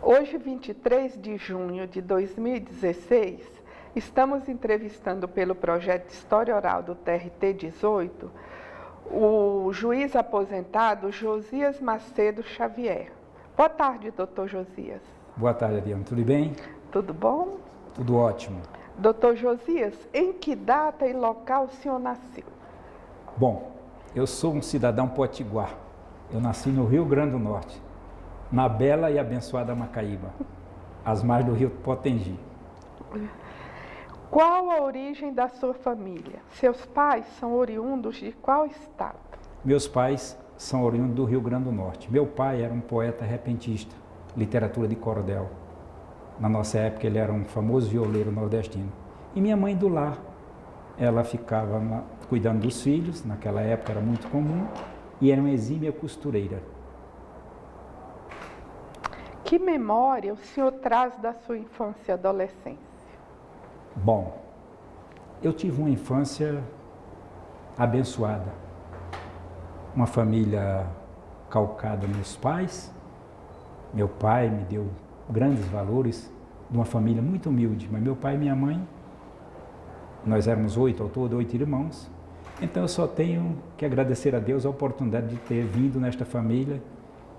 Hoje, 23 de junho de 2016, estamos entrevistando pelo projeto História Oral do TRT 18 o juiz aposentado Josias Macedo Xavier. Boa tarde, doutor Josias. Boa tarde, Ariane. Tudo bem? Tudo bom? Tudo ótimo. Doutor Josias, em que data e local o senhor nasceu? Bom, eu sou um cidadão potiguar. Eu nasci no Rio Grande do Norte, na bela e abençoada Macaíba, às margens do rio Potengi. Qual a origem da sua família? Seus pais são oriundos de qual estado? Meus pais são oriundos do Rio Grande do Norte. Meu pai era um poeta repentista, literatura de cordel. Na nossa época ele era um famoso violeiro nordestino. E minha mãe do lar, ela ficava cuidando dos filhos, naquela época era muito comum, e era uma exímia costureira. Que memória o senhor traz da sua infância e adolescência? Bom, eu tive uma infância abençoada. Uma família calcada nos pais. Meu pai me deu grandes valores, de uma família muito humilde, mas meu pai e minha mãe, nós éramos 8 ao todo, 8 irmãos. Então eu só tenho que agradecer a Deus a oportunidade de ter vindo nesta família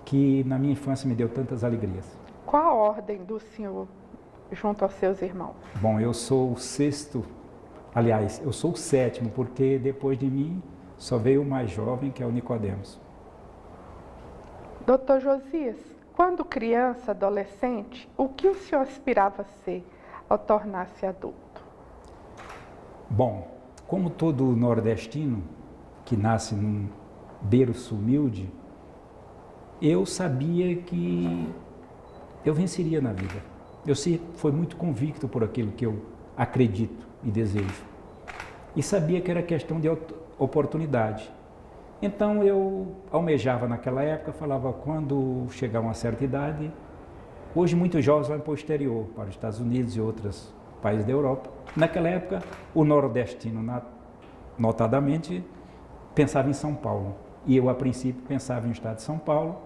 que na minha infância me deu tantas alegrias. Qual a ordem do senhor junto aos seus irmãos? Bom, eu sou o sexto, aliás, eu sou o sétimo, porque depois de mim só veio o mais jovem, que é o Nicodemos. Doutor Josias, quando criança, adolescente, o que o senhor aspirava a ser ao tornar-se adulto? Bom, como todo nordestino que nasce num berço humilde, eu sabia que eu venceria na vida. Eu fui muito convicto por aquilo que eu acredito e desejo. E sabia que era questão de oportunidade. Então eu almejava naquela época, falava quando chegar a uma certa idade, hoje muitos jovens vão para o exterior, para os Estados Unidos e outros países da Europa. Naquela época, o nordestino, notadamente, pensava em São Paulo. E eu, a princípio, pensava em estado de São Paulo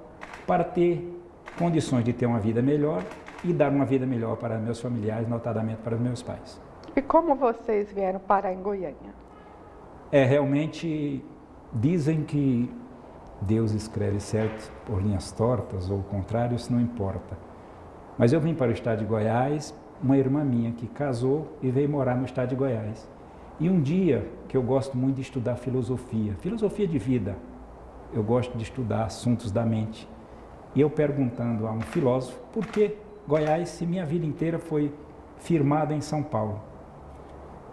para ter condições de ter uma vida melhor e dar uma vida melhor para meus familiares, notadamente para os meus pais. E como vocês vieram parar em Goiânia? Realmente, dizem que Deus escreve certo por linhas tortas ou o contrário, isso não importa. Mas eu vim para o estado de Goiás, uma irmã minha que casou e veio morar no estado de Goiás. E um dia que eu gosto muito de estudar filosofia de vida, eu gosto de estudar assuntos da mente. E eu perguntando a um filósofo, por que Goiás, se minha vida inteira foi firmada em São Paulo?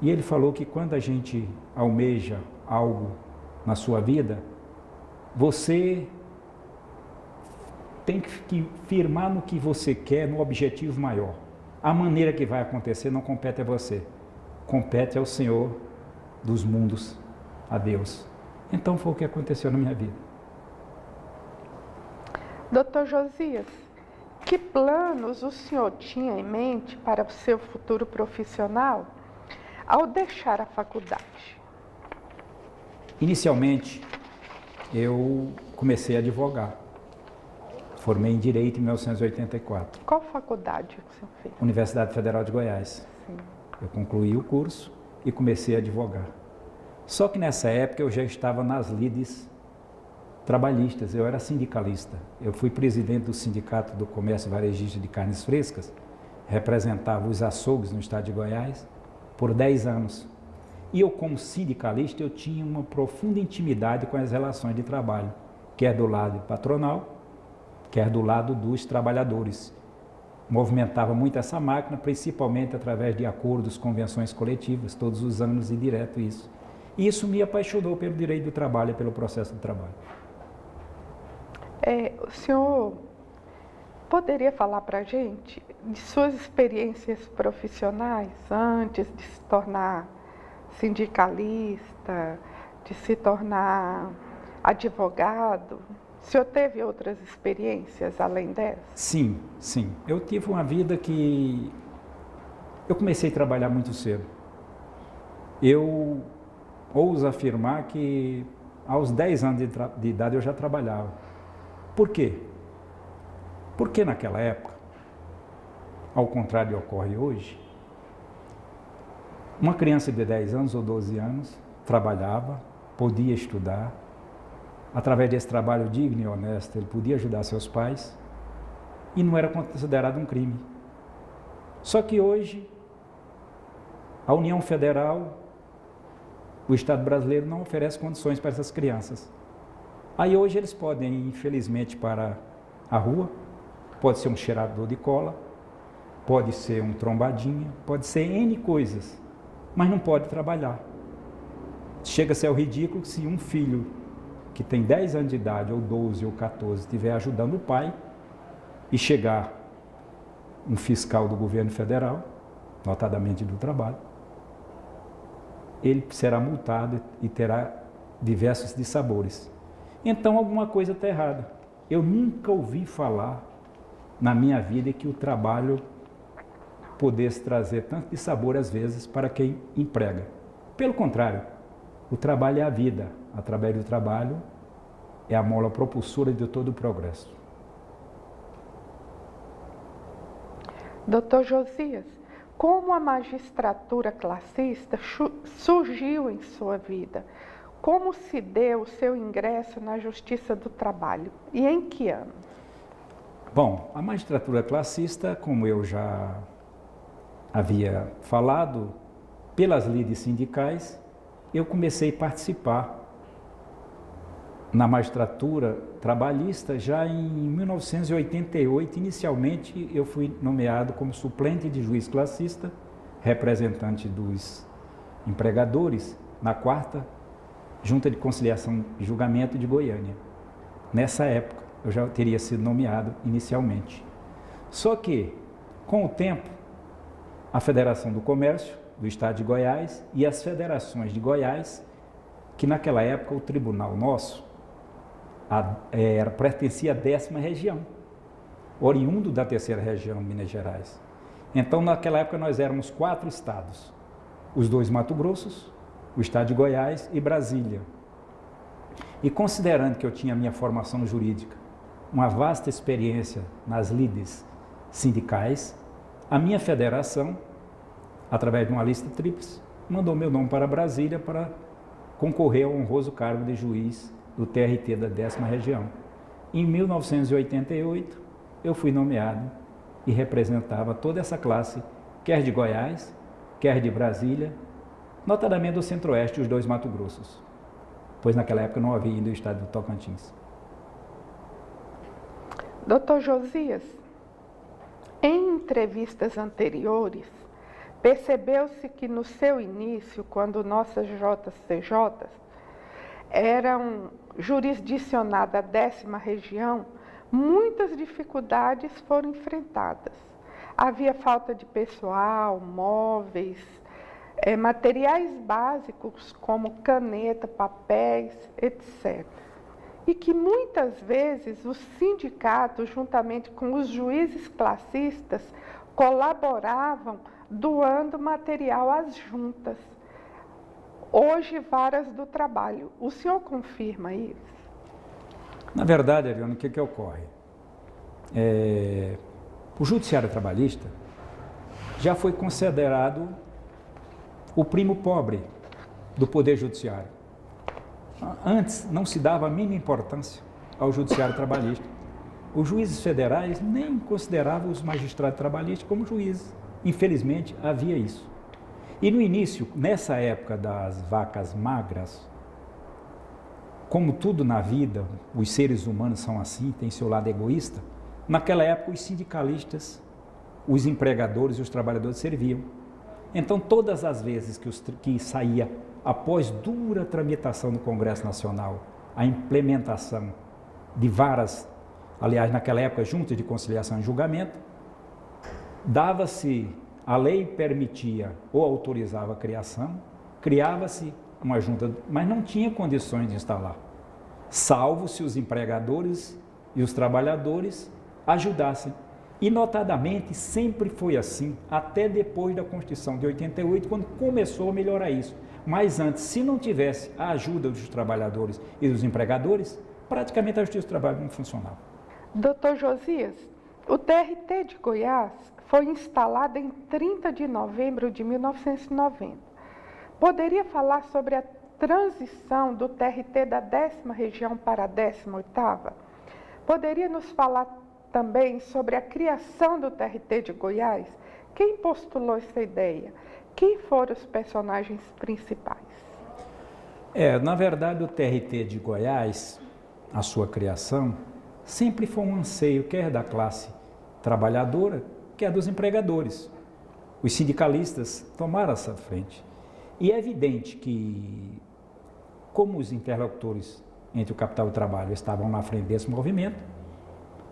E ele falou que quando a gente almeja algo na sua vida, você tem que firmar no que você quer, no objetivo maior. A maneira que vai acontecer não compete a você, compete ao Senhor dos mundos, a Deus. Então foi o que aconteceu na minha vida. Doutor Josias, que planos o senhor tinha em mente para o seu futuro profissional ao deixar a faculdade? Inicialmente, eu comecei a advogar. Formei em Direito em 1984. Qual faculdade o senhor fez? Universidade Federal de Goiás. Sim. Eu concluí o curso e comecei a advogar. Só que nessa época eu já estava nas lides trabalhistas, eu era sindicalista. Eu fui presidente do Sindicato do Comércio Varejista de Carnes Frescas, representava os açougues no estado de Goiás por 10 anos. E eu, como sindicalista, eu tinha uma profunda intimidade com as relações de trabalho, quer do lado patronal, quer do lado dos trabalhadores. Movimentava muito essa máquina, principalmente através de acordos, convenções coletivas, todos os anos e direto isso. E isso me apaixonou pelo direito do trabalho e pelo processo do trabalho. O senhor poderia falar para a gente de suas experiências profissionais antes de se tornar sindicalista, de se tornar advogado? O senhor teve outras experiências além dessa? Sim, sim. Eu tive uma vida que... Eu comecei a trabalhar muito cedo. Eu ouso afirmar que aos 10 anos de idade eu já trabalhava. Por quê? Porque naquela época ao contrário ocorre hoje, uma criança de 10 anos ou 12 anos trabalhava, podia estudar, através desse trabalho digno e honesto, ele podia ajudar seus pais e não era considerado um crime. Só que hoje, a União Federal, o Estado brasileiro não oferece condições para essas crianças. Aí hoje eles podem ir, infelizmente, para a rua, pode ser um cheirador de cola, pode ser um trombadinha, pode ser N coisas, mas não pode trabalhar. Chega a ser o ridículo se um filho que tem 10 anos de idade, ou 12 ou 14, estiver ajudando o pai e chegar um fiscal do governo federal, notadamente do trabalho, ele será multado e terá diversos dissabores. Então alguma coisa está errada. Eu nunca ouvi falar na minha vida que o trabalho pudesse trazer tanto dissabor às vezes para quem emprega. Pelo contrário, o trabalho é a vida. Através do trabalho é a mola propulsora de todo o progresso. Dr. Josias, como a magistratura classista surgiu em sua vida? Como se deu o seu ingresso na Justiça do Trabalho e em que ano? Bom, a magistratura classista, como eu já havia falado, pelas lides sindicais, eu comecei a participar na magistratura trabalhista já em 1988. Inicialmente, eu fui nomeado como suplente de juiz classista, representante dos empregadores, na 4ª Junta de Conciliação e Julgamento de Goiânia. Nessa época, eu já teria sido nomeado inicialmente. Só que, com o tempo, a Federação do Comércio do Estado de Goiás e as federações de Goiás, que naquela época o tribunal nosso pertencia à 10ª região, oriundo da 3ª região, Minas Gerais. Então, naquela época, nós éramos 4 estados, os 2 Mato Grossos, o estado de Goiás e Brasília. E considerando que eu tinha minha formação jurídica, uma vasta experiência nas lides sindicais, a minha federação, através de uma lista tríplice, mandou meu nome para Brasília para concorrer ao honroso cargo de juiz do TRT da 10ª região. Em 1988, eu fui nomeado e representava toda essa classe, quer de Goiás, quer de Brasília, notadamente do Centro-Oeste e os 2 Mato Grossos, pois naquela época não havia ainda o estado do Tocantins. Dr. Josias, em entrevistas anteriores, percebeu-se que no seu início, quando nossas JCJs eram jurisdicionadas à 10ª região, muitas dificuldades foram enfrentadas. Havia falta de pessoal, móveis, materiais básicos como caneta, papéis, etc. E que muitas vezes os sindicatos, juntamente com os juízes classistas, colaboravam doando material às juntas. Hoje, varas do trabalho. O senhor confirma isso? Na verdade, Ariana, o que ocorre? O judiciário trabalhista já foi considerado o primo pobre do Poder Judiciário. Antes não se dava a mínima importância ao judiciário trabalhista. Os juízes federais nem consideravam os magistrados trabalhistas como juízes. Infelizmente, havia isso. E no início, nessa época das vacas magras, como tudo na vida, os seres humanos são assim, tem seu lado egoísta, naquela época os sindicalistas, os empregadores e os trabalhadores serviam. Então, todas as vezes que saía, após dura tramitação no Congresso Nacional, a implementação de varas, aliás, naquela época, juntas de conciliação e julgamento, dava-se, a lei permitia ou autorizava a criação, criava-se uma junta, mas não tinha condições de instalar, salvo se os empregadores e os trabalhadores ajudassem. E, notadamente, sempre foi assim, até depois da Constituição de 88, quando começou a melhorar isso. Mas antes, se não tivesse a ajuda dos trabalhadores e dos empregadores, praticamente a Justiça do Trabalho não funcionava. Dr. Josias, o TRT de Goiás foi instalada em 30 de novembro de 1990. Poderia falar sobre a transição do TRT da 10ª região para a 18ª? Poderia nos falar também sobre a criação do TRT de Goiás? Quem postulou essa ideia? Quem foram os personagens principais? Na verdade, o TRT de Goiás, a sua criação, sempre foi um anseio, quer da classe trabalhadora, quer dos empregadores. Os sindicalistas tomaram essa frente. E é evidente que, como os interlocutores entre o capital e o trabalho estavam na frente desse movimento,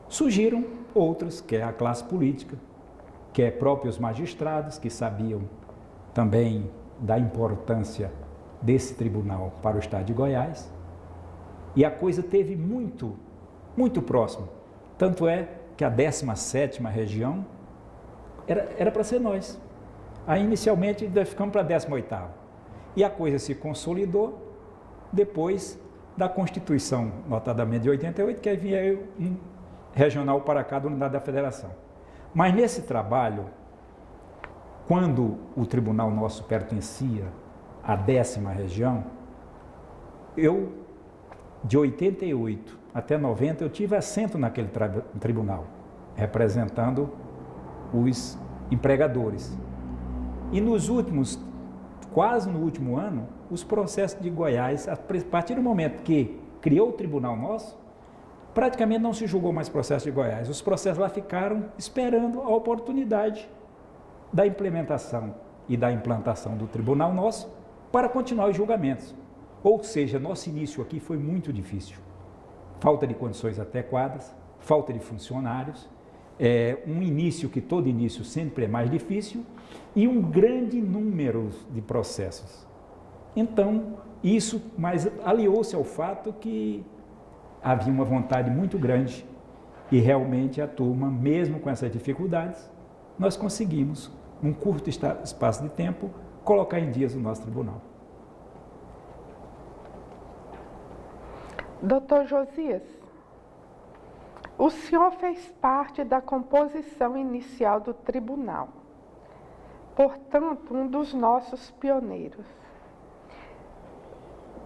surgiram outros, que é a classe política, que é próprios magistrados, que sabiam também da importância desse tribunal para o estado de Goiás. E a coisa teve muito próximo. Tanto é que a 17ª região era para ser nós. Aí, inicialmente, ficamos para a 18ª. E a coisa se consolidou depois da Constituição, notadamente de 88, que aí vinha um regional para cada unidade da federação. Mas nesse trabalho, quando o tribunal nosso pertencia à 10ª região, de 88 até 90, eu tive assento naquele tribunal, representando os empregadores. E quase no último ano, os processos de Goiás, a partir do momento que criou o tribunal nosso, praticamente não se julgou mais processo de Goiás. Os processos lá ficaram esperando a oportunidade da implementação e da implantação do tribunal nosso para continuar os julgamentos. Ou seja, nosso início aqui foi muito difícil. Falta de condições adequadas, falta de funcionários, um início que todo início sempre é mais difícil e um grande número de processos. Então, isso mais aliou-se ao fato que havia uma vontade muito grande e realmente a turma, mesmo com essas dificuldades, nós conseguimos, num curto espaço de tempo, colocar em dias o nosso tribunal. Doutor Josias, o senhor fez parte da composição inicial do tribunal, portanto, um dos nossos pioneiros.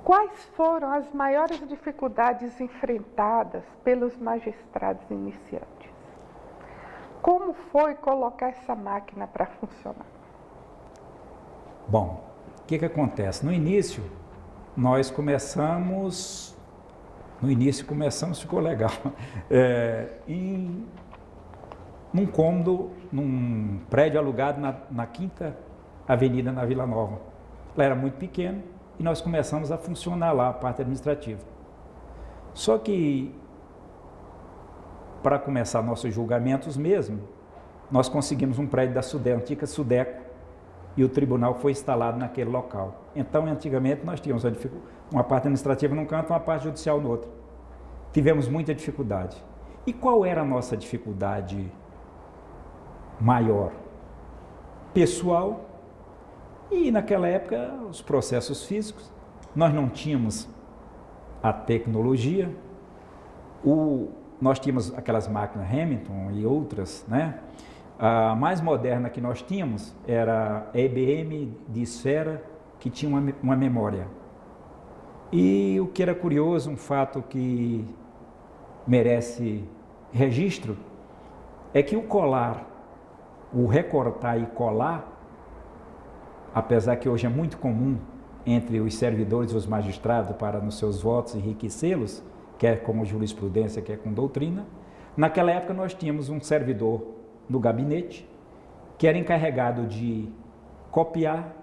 Quais foram as maiores dificuldades enfrentadas pelos magistrados iniciantes? Como foi colocar essa máquina para funcionar? Bom, o que acontece? No início, ficou legal, num cômodo, num prédio alugado na 5ª Avenida, na Vila Nova. Lá era muito pequeno e nós começamos a funcionar lá, a parte administrativa. Só que, para começar nossos julgamentos mesmo, nós conseguimos um prédio da antiga Sudeco, e o tribunal foi instalado naquele local. Então, antigamente, nós tínhamos uma parte administrativa num canto e uma parte judicial no outro. Tivemos muita dificuldade. E qual era a nossa dificuldade maior? Pessoal e, naquela época, os processos físicos. Nós não tínhamos a tecnologia. Nós tínhamos aquelas máquinas Hamilton e outras, né? A mais moderna que nós tínhamos era a IBM de esfera, que tinha uma memória. E o que era curioso, um fato que merece registro, é que o recortar e colar, apesar que hoje é muito comum entre os servidores e os magistrados para nos seus votos enriquecê-los, quer como jurisprudência, quer com doutrina, naquela época nós tínhamos um servidor no gabinete, que era encarregado de copiar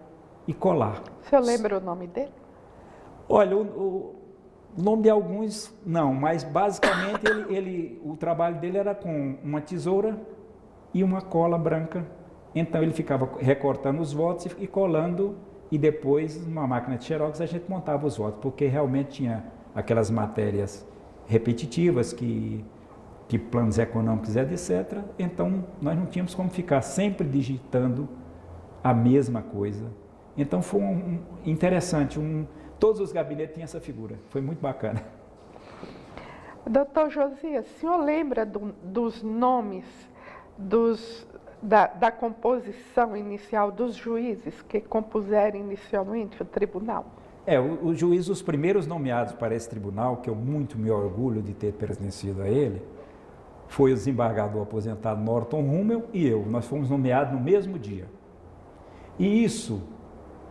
e colar. O senhor lembra o nome dele? Olha, o nome de alguns não, mas basicamente o trabalho dele era com uma tesoura e uma cola branca. Então ele ficava recortando os votos e colando, e depois, numa máquina de xerox, a gente montava os votos, porque realmente tinha aquelas matérias repetitivas que planos econômicos, etc. Então, nós não tínhamos como ficar sempre digitando a mesma coisa. Então, foi interessante. Todos os gabinetes tinham essa figura. Foi muito bacana. Doutor Josias, o senhor lembra dos nomes da composição inicial dos juízes que compuseram inicialmente o tribunal? Os juízes, os primeiros nomeados para esse tribunal, que eu muito me orgulho de ter pertencido a ele, foi o desembargador aposentado Norton Rummel e eu. Nós fomos nomeados no mesmo dia. E isso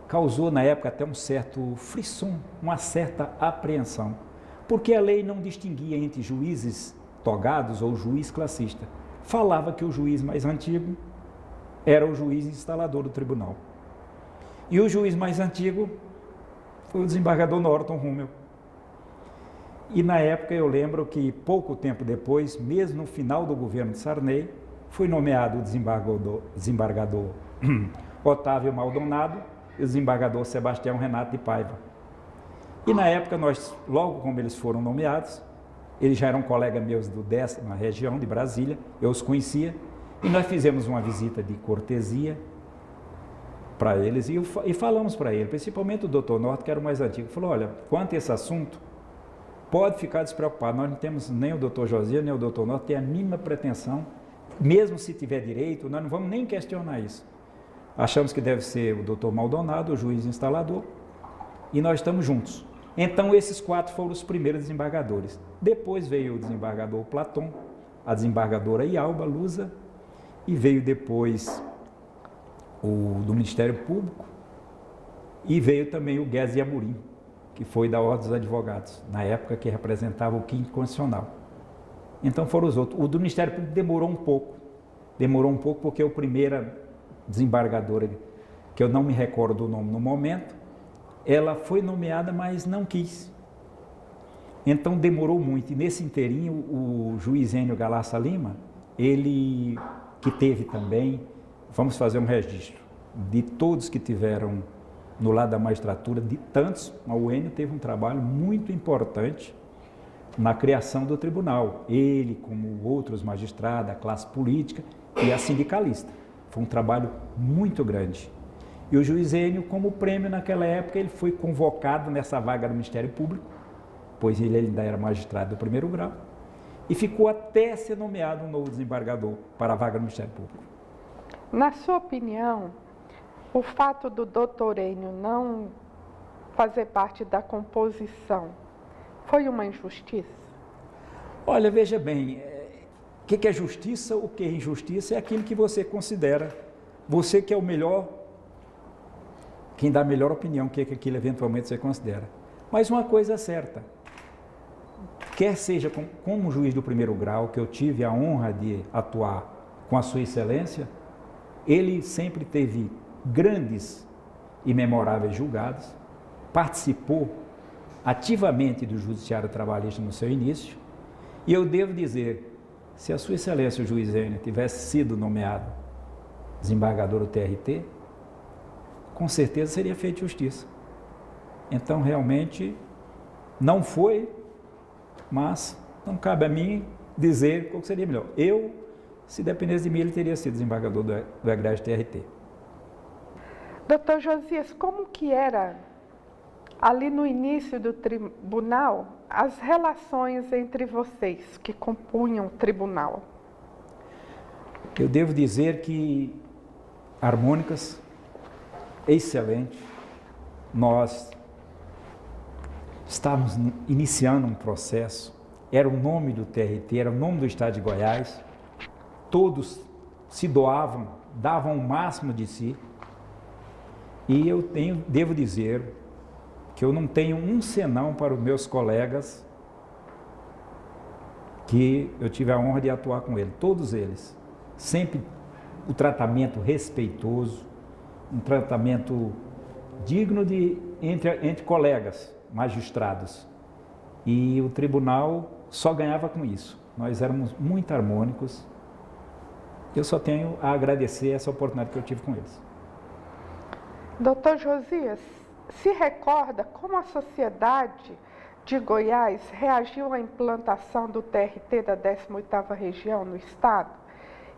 causou, na época, até um certo frisson, uma certa apreensão, porque a lei não distinguia entre juízes togados ou juiz classista. Falava que o juiz mais antigo era o juiz instalador do tribunal. E o juiz mais antigo foi o desembargador Norton Rummel. E na época eu lembro que pouco tempo depois, mesmo no final do governo de Sarney, foi nomeado o desembargador Otávio Maldonado e o desembargador Sebastião Renato de Paiva. E na época nós, logo como eles foram nomeados, eles já eram colegas meus do 10ª região de Brasília, eu os conhecia, e nós fizemos uma visita de cortesia para eles e falamos para ele, principalmente o doutor Norton, que era o mais antigo, falou, olha, quanto a esse assunto, pode ficar despreocupado, nós não temos nem o doutor Josias, nem o doutor Norton, tem a mínima pretensão, mesmo se tiver direito, nós não vamos nem questionar isso. Achamos que deve ser o doutor Maldonado, o juiz instalador, e nós estamos juntos. Então, esses 4 foram os primeiros desembargadores. Depois veio o desembargador Platon, a desembargadora Ialba Lusa, e veio depois o do Ministério Público, e veio também o Guedes de Amorim, que foi da Ordem dos Advogados, na época que representava o 5º Constitucional. Então foram os outros. O do Ministério Público demorou um pouco porque a primeira desembargadora, que eu não me recordo do nome no momento, ela foi nomeada, mas não quis. Então demorou muito. E nesse inteirinho, o juiz Enio Galassa Lima, ele que teve também, vamos fazer um registro, de todos que tiveram no lado da magistratura, de tantos, mas o Enio teve um trabalho muito importante na criação do tribunal. Ele, como outros magistrados, a classe política e a sindicalista. Foi um trabalho muito grande. E o juiz Enio, como prêmio naquela época, ele foi convocado nessa vaga do Ministério Público, pois ele ainda era magistrado do 1º grau, e ficou até ser nomeado um novo desembargador para a vaga do Ministério Público. Na sua opinião, o fato do doutor Enio não fazer parte da composição foi uma injustiça? Olha, veja bem, o que é justiça, o que é injustiça é aquilo que você considera, você que é o melhor, quem dá a melhor opinião, o que é aquilo eventualmente você considera. Mas uma coisa é certa, quer seja como juiz do 1º grau, que eu tive a honra de atuar com a sua excelência, ele sempre teve grandes e memoráveis julgados, participou ativamente do judiciário trabalhista no seu início, e eu devo dizer, se a sua excelência, o juiz Enio, tivesse sido nomeado desembargador do TRT, com certeza seria feita justiça. Então, realmente, não foi, mas não cabe a mim dizer qual seria melhor. Eu, se dependesse de mim, ele teria sido desembargador do egrégio TRT. Doutor Josias, como que era, ali no início do tribunal, as relações entre vocês que compunham o tribunal? Eu devo dizer que harmônicas, excelente. Nós estávamos iniciando um processo, era o nome do TRT, era o nome do Estado de Goiás, todos se doavam, davam o máximo de si, e eu devo dizer que eu não tenho um senão para os meus colegas que eu tive a honra de atuar com eles, todos eles, sempre o tratamento respeitoso, um tratamento digno entre colegas magistrados, e o tribunal só ganhava com isso. Nós éramos muito harmônicos. Eu só tenho a agradecer essa oportunidade que eu tive com eles. Doutor Josias, se recorda como a sociedade de Goiás reagiu à implantação do TRT da 18ª região no estado?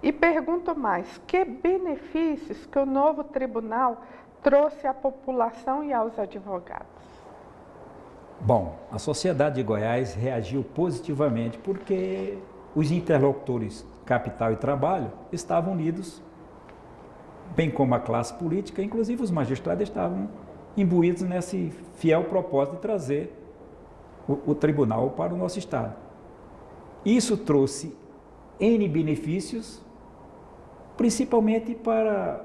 E pergunto mais, que benefícios que o novo tribunal trouxe à população e aos advogados? Bom, a sociedade de Goiás reagiu positivamente porque os interlocutores capital e trabalho estavam unidos bem como a classe política, inclusive os magistrados estavam imbuídos nesse fiel propósito de trazer o tribunal para o nosso Estado. Isso trouxe N benefícios, principalmente para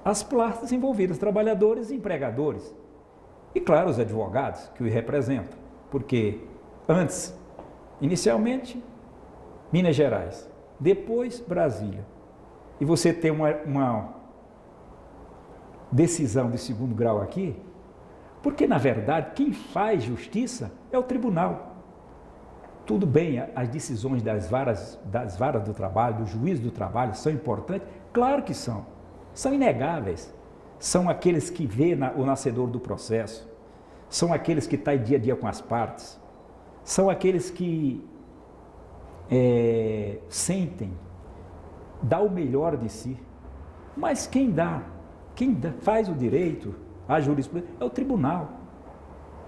as partes envolvidas, trabalhadores e empregadores. E, claro, os advogados que o representam, porque antes, inicialmente, Minas Gerais, depois Brasília, e você tem uma decisão de segundo grau aqui, porque, na verdade, quem faz justiça é o tribunal. Tudo bem, as decisões das varas do trabalho, do juiz do trabalho, são importantes? Claro que são. São inegáveis. São aqueles que vê o nascedor do processo. São aqueles que estão dia a dia com as partes. São aqueles que sentem, dá o melhor de si. Mas quem faz o direito, a jurisprudência, é o tribunal.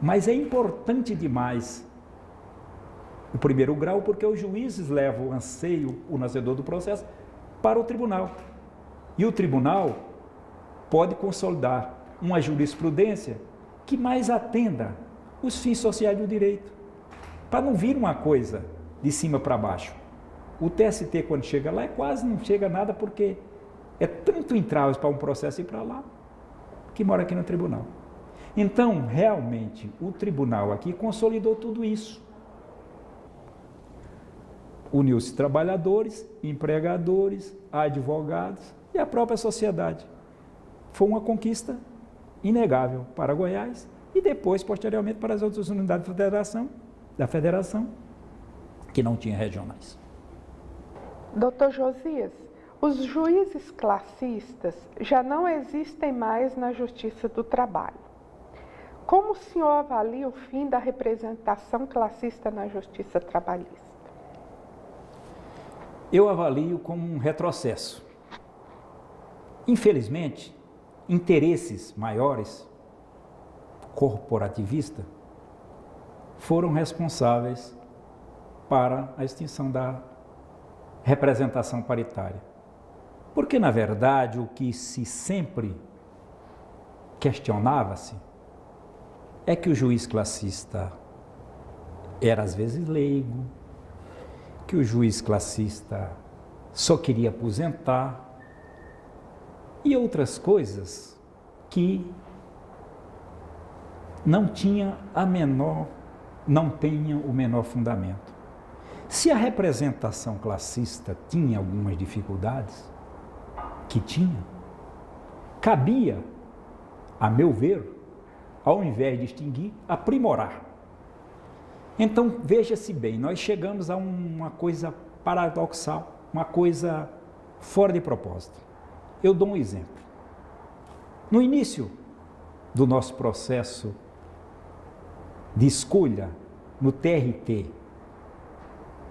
Mas é importante demais o primeiro grau, porque os juízes levam o anseio, o nascedor do processo, para o tribunal. E o tribunal pode consolidar uma jurisprudência que mais atenda os fins sociais do direito, para não vir uma coisa de cima para baixo. O TST, quando chega lá, quase não chega nada, porque é tanto entraves para um processo ir para lá, que mora aqui no tribunal. Então, realmente, o tribunal aqui consolidou tudo isso. Uniu-se trabalhadores, empregadores, advogados e a própria sociedade. Foi uma conquista inegável para Goiás e depois, posteriormente, para as outras unidades da federação, que não tinha regionais. Doutor Josias, os juízes classistas já não existem mais na Justiça do Trabalho. Como o senhor avalia o fim da representação classista na Justiça Trabalhista? Eu avalio como um retrocesso. Infelizmente, interesses maiores, corporativistas, foram responsáveis para a extinção da representação paritária. Porque, na verdade, o que se sempre questionava-se é que o juiz classista era, às vezes, leigo, que o juiz classista só queria aposentar e outras coisas que não tenham o menor fundamento. Se a representação classista tinha algumas dificuldades, que tinha, cabia, a meu ver, ao invés de extinguir, aprimorar. Então, veja-se bem, nós chegamos a uma coisa paradoxal, uma coisa fora de propósito. Eu dou um exemplo. No início do nosso processo de escolha no TRT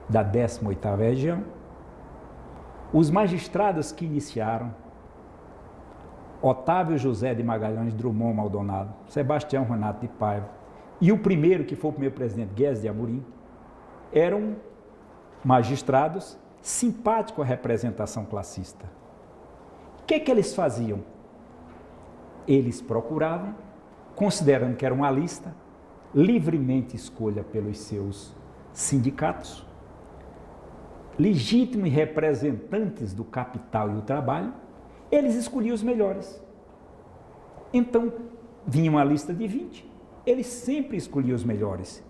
da 18ª região, os magistrados que iniciaram, Otávio José de Magalhães Drummond Maldonado, Sebastião Renato de Paiva, e o primeiro, que foi o primeiro presidente, Guedes de Amorim, eram magistrados simpáticos à representação classista. O que eles faziam? Eles procuravam, considerando que era uma lista, livremente escolha pelos seus sindicatos, legítimos representantes do capital e do trabalho, eles escolhiam os melhores. Então, vinha uma lista de 20, eles sempre escolhiam os melhores.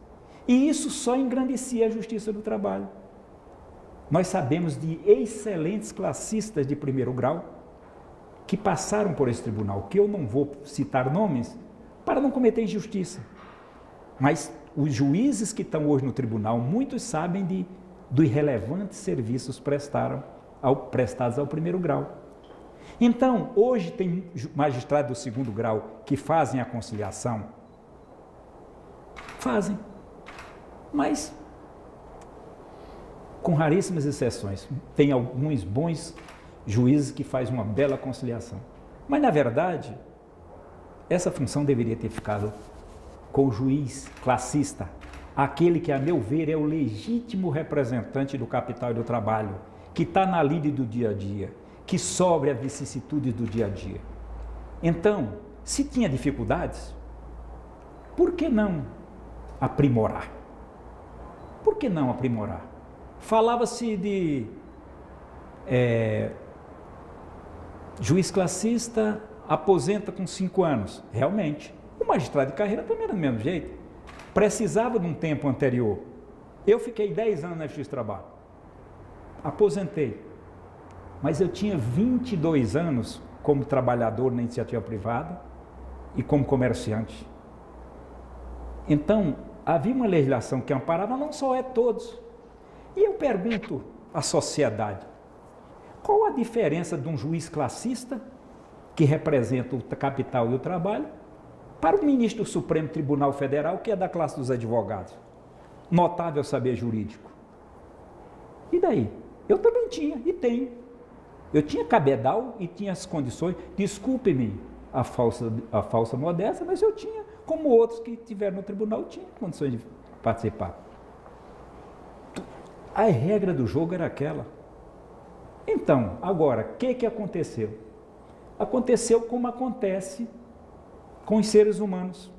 E isso só engrandecia a justiça do trabalho. Nós sabemos de excelentes classistas de primeiro grau que passaram por esse tribunal, que eu não vou citar nomes para não cometer injustiça. Mas os juízes que estão hoje no tribunal, muitos sabem dos relevantes serviços prestados ao primeiro grau. Então, hoje tem magistrados do segundo grau que fazem a conciliação. Fazem. Mas, com raríssimas exceções, tem alguns bons juízes que fazem uma bela conciliação. Mas, na verdade, essa função deveria ter ficado com o juiz classista, aquele que, a meu ver, é o legítimo representante do capital e do trabalho, que está na lide do dia a dia, que que sobre as vicissitudes do dia a dia. Então, se tinha dificuldades, por que não aprimorar? Por que não aprimorar? Falava-se de juiz classista aposenta com 5 anos. Realmente, o magistrado de carreira também era do mesmo jeito. Precisava de um tempo anterior. Eu fiquei 10 anos na Justiça do Trabalho. Aposentei. Mas eu tinha 22 anos como trabalhador na iniciativa privada e como comerciante. Então, havia uma legislação que amparava não só todos. E eu pergunto à sociedade, qual a diferença de um juiz classista, que representa o capital e o trabalho, para o ministro do Supremo Tribunal Federal, que é da classe dos advogados? Notável saber jurídico. E daí? Eu também tinha e tenho. Eu tinha cabedal e tinha as condições, desculpe-me a falsa modéstia, mas eu tinha, como outros que estiveram no tribunal, tinha condições de participar. A regra do jogo era aquela. Então, agora, o que aconteceu? Aconteceu como acontece com os seres humanos.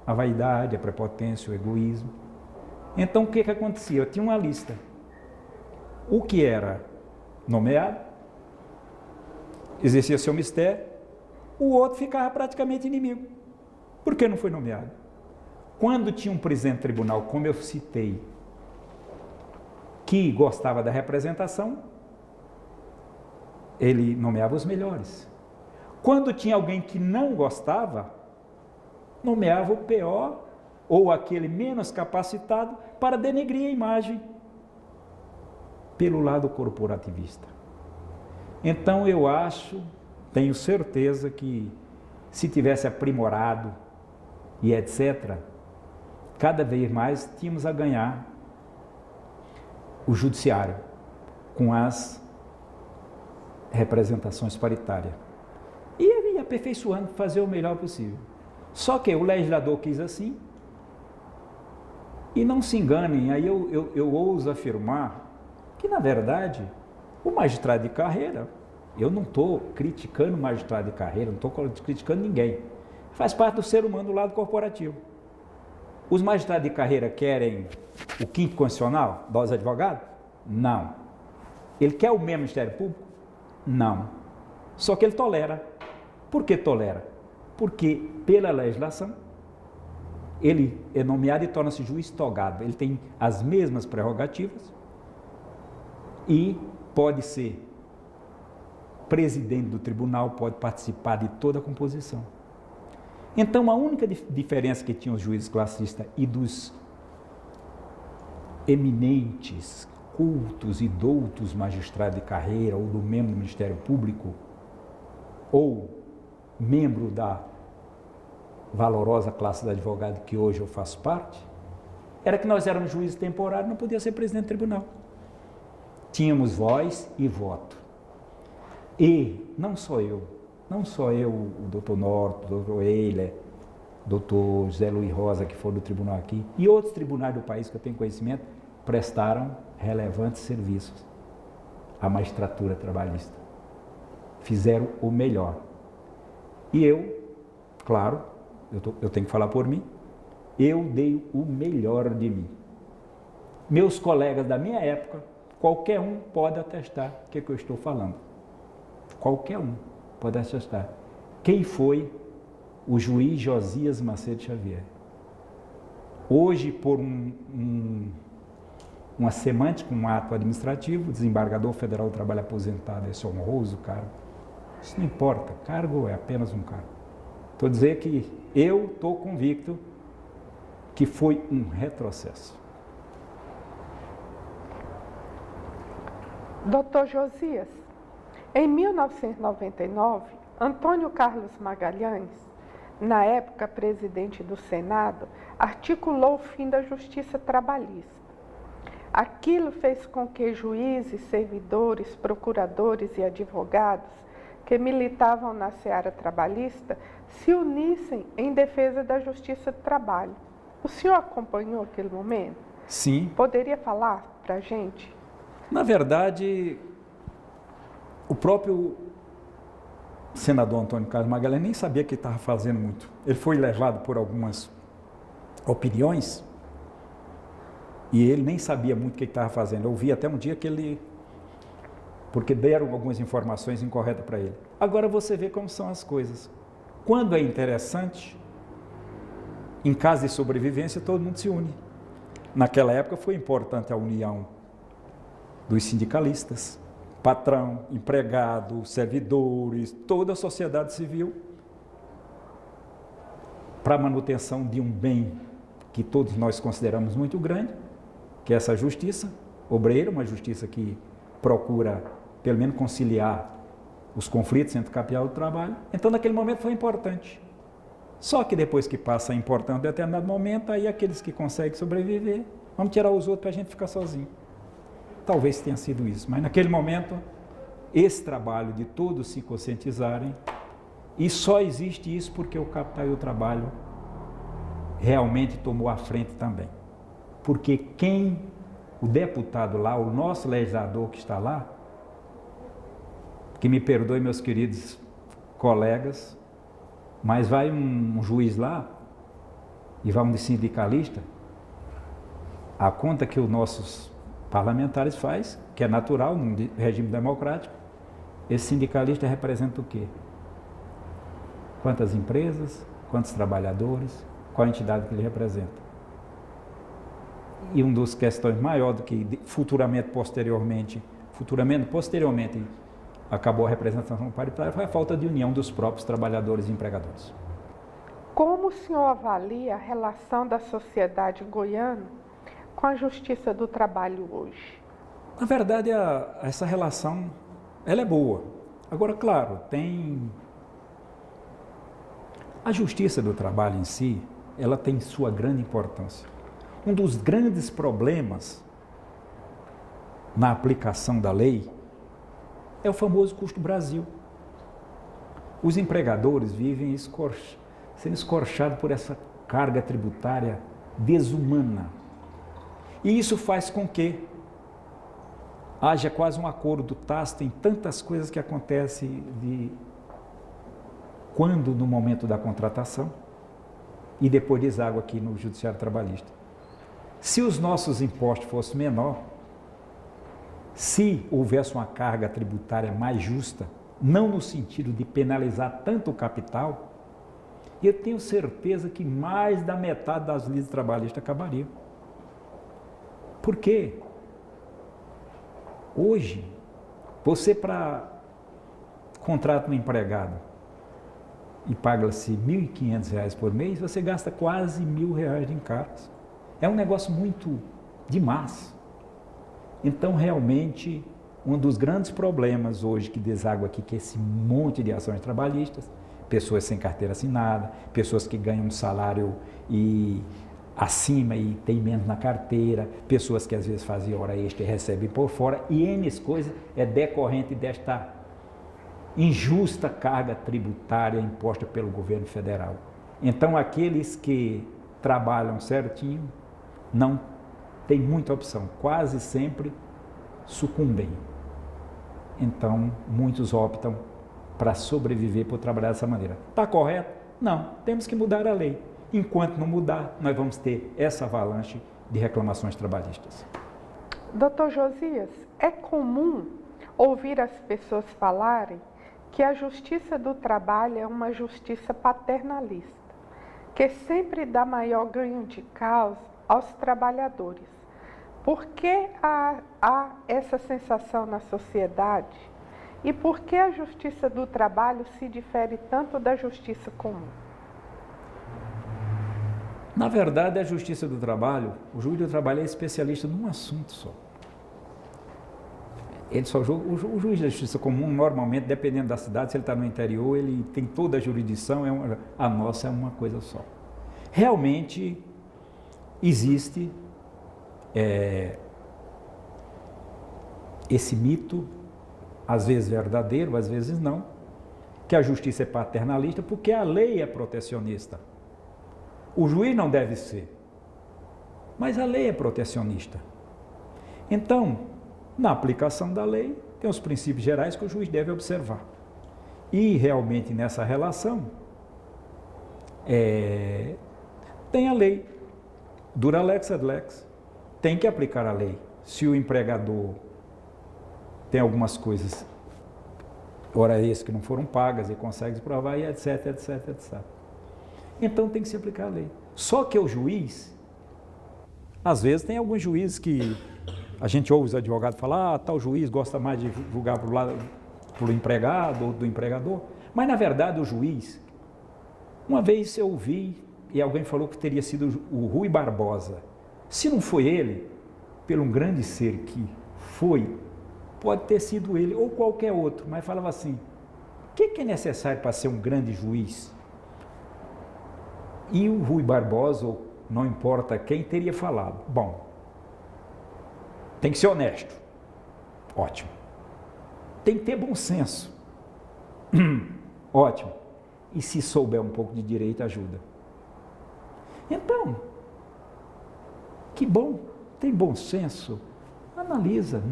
A vaidade, a prepotência, o egoísmo. Então, o que acontecia? Eu tinha uma lista. O que era nomeado, exercia seu mistério, o outro ficava praticamente inimigo. Por que não foi nomeado? Quando tinha um presidente do tribunal, como eu citei, que gostava da representação, ele nomeava os melhores. Quando tinha alguém que não gostava, nomeava o pior ou aquele menos capacitado para denegrir a imagem pelo lado corporativista. Então eu acho, tenho certeza que se tivesse aprimorado e etc., cada vez mais tínhamos a ganhar o judiciário com as representações paritárias. E ele ia aperfeiçoando, fazer o melhor possível. Só que o legislador quis assim, e não se enganem, aí eu ouso afirmar que, na verdade, o magistrado de carreira, eu não estou criticando o magistrado de carreira, não estou criticando ninguém, faz parte do ser humano do lado corporativo. Os magistrados de carreira querem o quinto constitucional dos advogados? Não. Ele quer o mesmo Ministério Público? Não. Só que ele tolera. Por que tolera? Porque, pela legislação, ele é nomeado e torna-se juiz togado. Ele tem as mesmas prerrogativas e pode ser presidente do tribunal, pode participar de toda a composição. Então, a única diferença que tinham os juízes classistas e dos eminentes, cultos e doutos magistrados de carreira, ou do membro do Ministério Público, ou membro da valorosa classe de advogado que hoje eu faço parte, era que nós éramos juízes temporários, não podia ser presidente do tribunal. Tínhamos voz e voto. E não só eu, o doutor Norton, o doutor Eiler, o doutor José Luiz Rosa, que foram do tribunal aqui, e outros tribunais do país que eu tenho conhecimento, prestaram relevantes serviços à magistratura trabalhista. Fizeram o melhor. E eu, claro, eu tenho que falar por mim, eu dei o melhor de mim. Meus colegas da minha época, qualquer um pode atestar o que eu estou falando. Qualquer um pode atestar. Quem foi o juiz Josias Macedo Xavier? Hoje, por uma semântica, um ato administrativo, o desembargador federal do trabalho aposentado, esse honroso cargo. Isso não importa, cargo é apenas um cargo. Estou a dizer que eu estou convicto que foi um retrocesso. Doutor Josias, em 1999, Antônio Carlos Magalhães, na época presidente do Senado, articulou o fim da justiça trabalhista. Aquilo fez com que juízes, servidores, procuradores e advogados que militavam na seara trabalhista se unissem em defesa da justiça do trabalho. O senhor acompanhou aquele momento? Sim. Poderia falar para a gente? Na verdade, O próprio senador Antônio Carlos Magalhães nem sabia que estava fazendo muito. Ele foi levado por algumas opiniões e ele nem sabia muito o que estava fazendo. Eu vi até um dia que ele... porque deram algumas informações incorretas para ele. Agora você vê como são as coisas. Quando é interessante, em caso de sobrevivência, todo mundo se une. Naquela época foi importante a união dos sindicalistas, patrão, empregado, servidores, toda a sociedade civil, para a manutenção de um bem que todos nós consideramos muito grande, que é essa justiça obreira, uma justiça que procura, pelo menos, conciliar os conflitos entre o capital e o trabalho. Então, naquele momento foi importante. Só que depois que passa a importância em determinado momento, aí aqueles que conseguem sobreviver, vamos tirar os outros para a gente ficar sozinho. Talvez tenha sido isso, mas naquele momento, esse trabalho de todos se conscientizarem, e só existe isso porque o capital e o trabalho realmente tomou a frente também. Porque o deputado lá, o nosso legislador que está lá, que me perdoe meus queridos colegas, mas vai um juiz lá e vai um sindicalista, a conta que os nossos parlamentares faz, que é natural num regime democrático, esse sindicalista representa o quê? Quantas empresas, quantos trabalhadores, qual a entidade que ele representa? E uma das questões maior do que posteriormente acabou a representação paritária foi a falta de união dos próprios trabalhadores e empregadores. Como o senhor avalia a relação da sociedade goiana com a Justiça do Trabalho hoje? Na verdade, essa relação ela é boa. Agora, claro, a Justiça do Trabalho em si, ela tem sua grande importância. Um dos grandes problemas na aplicação da lei é o famoso custo Brasil. Os empregadores vivem sendo escorchados por essa carga tributária desumana. E isso faz com que haja quase um acordo tácito em tantas coisas que acontecem quando no momento da contratação e depois deságua aqui no Judiciário Trabalhista. Se os nossos impostos fossem menor, se houvesse uma carga tributária mais justa, não no sentido de penalizar tanto o capital, eu tenho certeza que mais da metade das leis trabalhistas acabariam. Por quê? Hoje, você contrata um empregado e paga-se R$ 1.500 por mês, você gasta quase R$ 1.000 de encargos. É um negócio muito demais. Então, realmente, um dos grandes problemas hoje que deságua aqui, que é esse monte de ações trabalhistas, pessoas sem carteira assinada, pessoas que ganham um salário acima e tem menos na carteira, pessoas que às vezes fazem hora extra e recebem por fora, e N coisas é decorrente desta injusta carga tributária imposta pelo governo federal. Então, aqueles que trabalham certinho não tem muita opção, quase sempre sucumbem. Então, muitos optam para sobreviver por trabalhar dessa maneira. Está correto? Não, temos que mudar a lei. Enquanto não mudar, nós vamos ter essa avalanche de reclamações trabalhistas. Doutor Josias, é comum ouvir as pessoas falarem que a Justiça do Trabalho é uma justiça paternalista, que sempre dá maior ganho de causa aos trabalhadores. Por que há essa sensação na sociedade? E por que a Justiça do Trabalho se difere tanto da Justiça comum? Na verdade, a Justiça do Trabalho, o juiz do trabalho é especialista num assunto só. O juiz da Justiça comum, normalmente, dependendo da cidade, se ele está no interior, ele tem toda a jurisdição, a nossa é uma coisa só. Realmente, existe esse mito, às vezes verdadeiro, às vezes não, que a justiça é paternalista porque a lei é protecionista. O juiz não deve ser, mas a lei é protecionista. Então, na aplicação da lei, tem os princípios gerais que o juiz deve observar. E realmente nessa relação tem a lei, dura lex ad lex, tem que aplicar a lei. Se o empregador tem algumas coisas, hora extras que não foram pagas e consegue provar, e etc, etc, etc. Então tem que se aplicar a lei. Só que o juiz, às vezes tem alguns juízes que a gente ouve os advogados falar, tal juiz gosta mais de julgar pro empregado ou do empregador, mas na verdade o juiz, uma vez eu ouvi e alguém falou que teria sido o Rui Barbosa. Se não foi ele, pelo um grande ser que foi, pode ter sido ele ou qualquer outro, mas falava assim, o que é necessário para ser um grande juiz? E o Rui Barbosa, ou não importa quem, teria falado, bom, tem que ser honesto, ótimo. Tem que ter bom senso, ótimo. E se souber um pouco de direito, ajuda. Então, que bom, tem bom senso, analisa,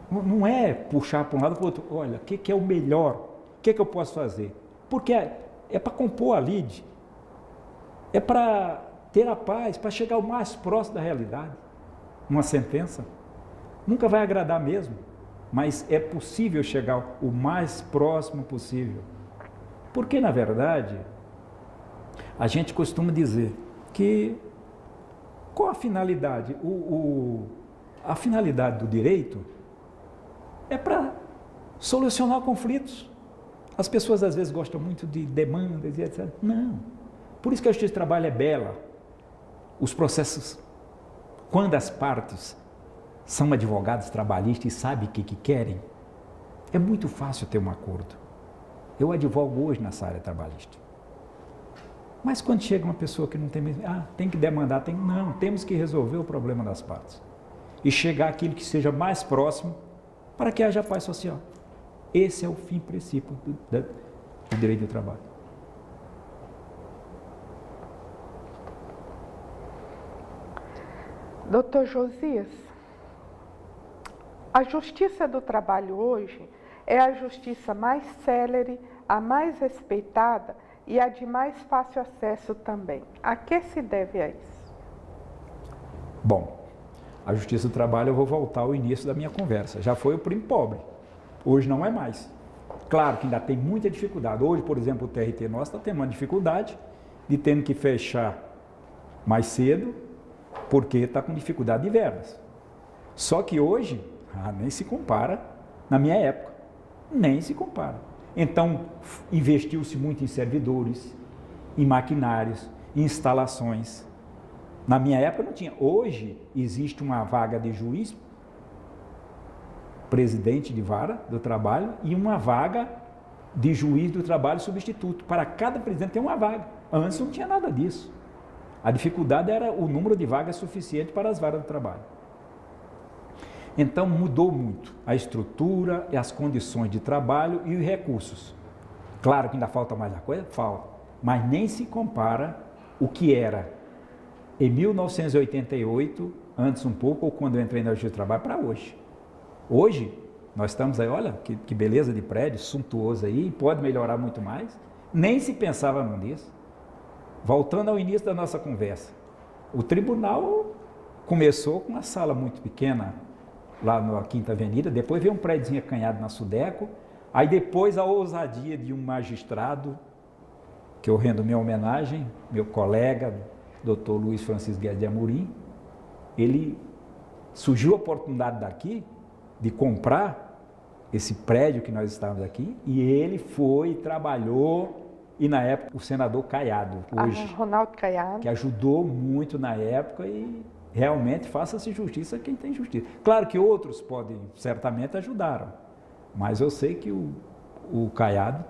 não é puxar para um lado para o outro, olha, o que é o melhor, o que eu posso fazer? Porque é para compor a lide, é para ter a paz, para chegar o mais próximo da realidade. Uma sentença nunca vai agradar mesmo, mas é possível chegar o mais próximo possível. Porque, na verdade, a gente costuma dizer que qual a finalidade? A finalidade do direito é para solucionar conflitos. As pessoas às vezes gostam muito de demandas e etc. Não. Por isso que a justiça do trabalho é bela. Os processos, quando as partes são advogados trabalhistas e sabem o que querem, é muito fácil ter um acordo. Eu advogo hoje nessa área trabalhista. Mas quando chega uma pessoa que não tem... tem que demandar, não, temos que resolver o problema das partes. E chegar àquilo que seja mais próximo para que haja paz social. Esse é o fim princípio do direito do trabalho. Doutor Josias, a justiça do trabalho hoje é a justiça mais célere, a mais respeitada e a de mais fácil acesso também. A que se deve a isso? Bom, a justiça do trabalho, eu vou voltar ao início da minha conversa. Já foi o primo pobre, hoje não é mais. Claro que ainda tem muita dificuldade. Hoje, por exemplo, o TRT nosso está tendo uma dificuldade de tendo que fechar mais cedo, porque está com dificuldade de verbas. Só que hoje, nem se compara, na minha época, nem se compara. Então, investiu-se muito em servidores, em maquinários, em instalações. Na minha época não tinha. Hoje existe uma vaga de juiz, presidente de vara do trabalho, e uma vaga de juiz do trabalho substituto. Para cada presidente tem uma vaga. Antes não tinha nada disso. A dificuldade era o número de vagas suficiente para as varas do trabalho. Então mudou muito a estrutura e as condições de trabalho e os recursos. Claro que ainda falta mais a coisa, falta, mas nem se compara o que era em 1988, antes um pouco, ou quando eu entrei na Justiça do Trabalho, para hoje. Hoje, nós estamos aí, olha, que beleza de prédio, suntuoso aí, pode melhorar muito mais. Nem se pensava nisso. Voltando ao início da nossa conversa, o tribunal começou com uma sala muito pequena, lá na Quinta Avenida, depois veio um prédiozinho acanhado na Sudeco, aí depois a ousadia de um magistrado, que eu rendo minha homenagem, meu colega, Dr. Luiz Francisco Guedes de Amorim, ele surgiu a oportunidade daqui de comprar esse prédio que nós estávamos aqui, e ele foi, trabalhou, e na época o senador Caiado, hoje, Ronaldo Caiado, que ajudou muito na época e realmente faça-se justiça quem tem justiça. Claro que outros podem, certamente ajudaram, mas eu sei que o Caiado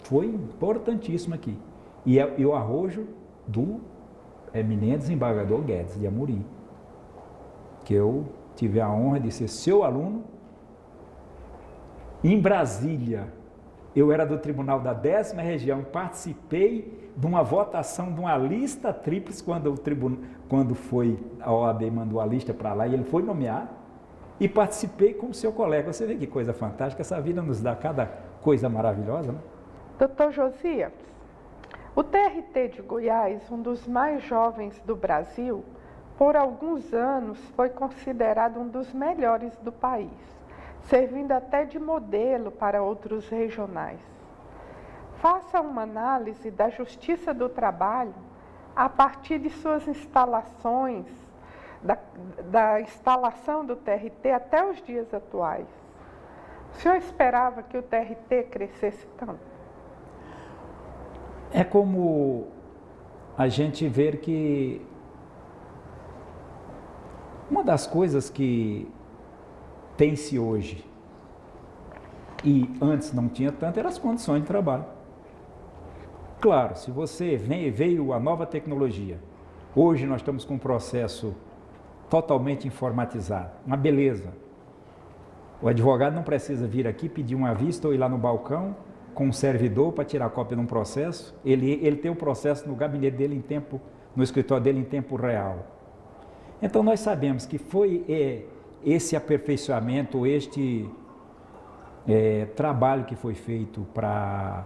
foi importantíssimo aqui. E o arrojo do eminente desembargador Guedes de Amorim, que eu tive a honra de ser seu aluno. Em Brasília, eu era do Tribunal da 10ª Região, participei de uma votação de uma lista tríplice, quando foi a OAB mandou a lista para lá e ele foi nomeado. e participei como seu colega. Você vê que coisa fantástica, essa vida nos dá cada coisa maravilhosa, né? Doutor Josias, o TRT de Goiás, um dos mais jovens do Brasil, por alguns anos foi considerado um dos melhores do país, servindo até de modelo para outros regionais. Faça uma análise da Justiça do Trabalho a partir de suas instalações, da instalação do TRT até os dias atuais. O senhor esperava que o TRT crescesse tanto? É como a gente ver que uma das coisas que tem-se hoje e antes não tinha tanto eram as condições de trabalho. Claro, se você veio a nova tecnologia, hoje nós estamos com um processo totalmente informatizado, uma beleza. O advogado não precisa vir aqui pedir uma vista ou ir lá no balcão com um servidor para tirar cópia de um processo, ele tem o processo no gabinete dele no escritório dele em tempo real. Então nós sabemos que foi esse aperfeiçoamento, este trabalho que foi feito para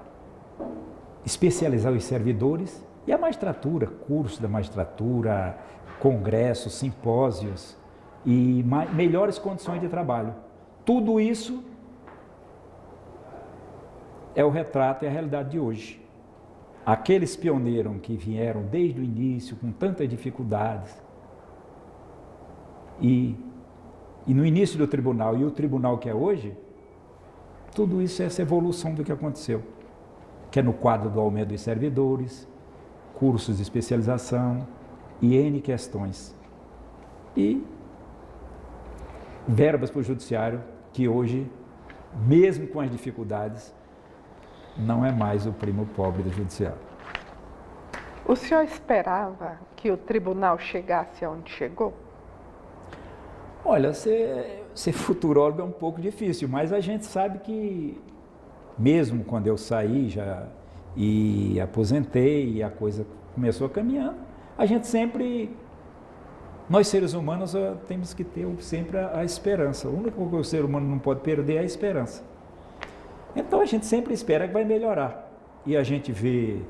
especializar os servidores e a magistratura, curso da magistratura, congressos, simpósios e melhores condições de trabalho. Tudo isso é o retrato e a realidade de hoje. Aqueles pioneiros que vieram desde o início com tantas dificuldades e no início do tribunal e o tribunal que é hoje, tudo isso é essa evolução do que aconteceu, que é no quadro do aumento dos servidores, cursos de especialização e N questões. E verbas para o judiciário que hoje, mesmo com as dificuldades, não é mais o primo pobre do judiciário. O senhor esperava que o tribunal chegasse aonde chegou? Olha, ser futurólogo é um pouco difícil, mas a gente sabe que, mesmo quando eu saí já e aposentei e a coisa começou caminhando, a gente sempre, nós seres humanos temos que ter sempre a esperança. O único que o ser humano não pode perder é a esperança. Então a gente sempre espera que vai melhorar. E a gente vê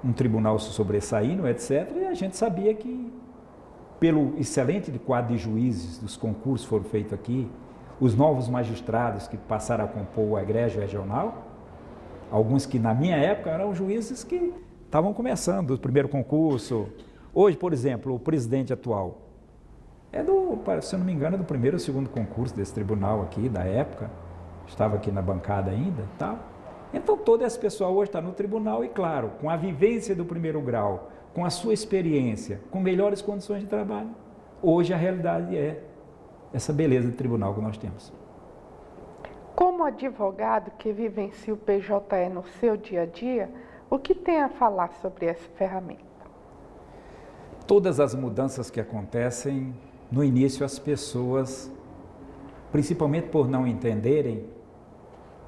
um tribunal se sobressaindo, etc. E a gente sabia que, pelo excelente quadro de juízes dos concursos que foram feitos aqui, os novos magistrados que passaram a compor o egrégio regional, alguns que na minha época eram juízes que estavam começando o primeiro concurso. Hoje, por exemplo, o presidente atual se eu não me engano, é do primeiro ou segundo concurso desse tribunal aqui, da época. Estava aqui na bancada ainda e tal. Então todo esse pessoal hoje está no tribunal e, claro, com a vivência do primeiro grau, com a sua experiência, com melhores condições de trabalho. Hoje a realidade é essa beleza de tribunal que nós temos. Como advogado que vivencia o PJE no seu dia a dia, o que tem a falar sobre essa ferramenta? Todas as mudanças que acontecem, no início as pessoas, principalmente por não entenderem,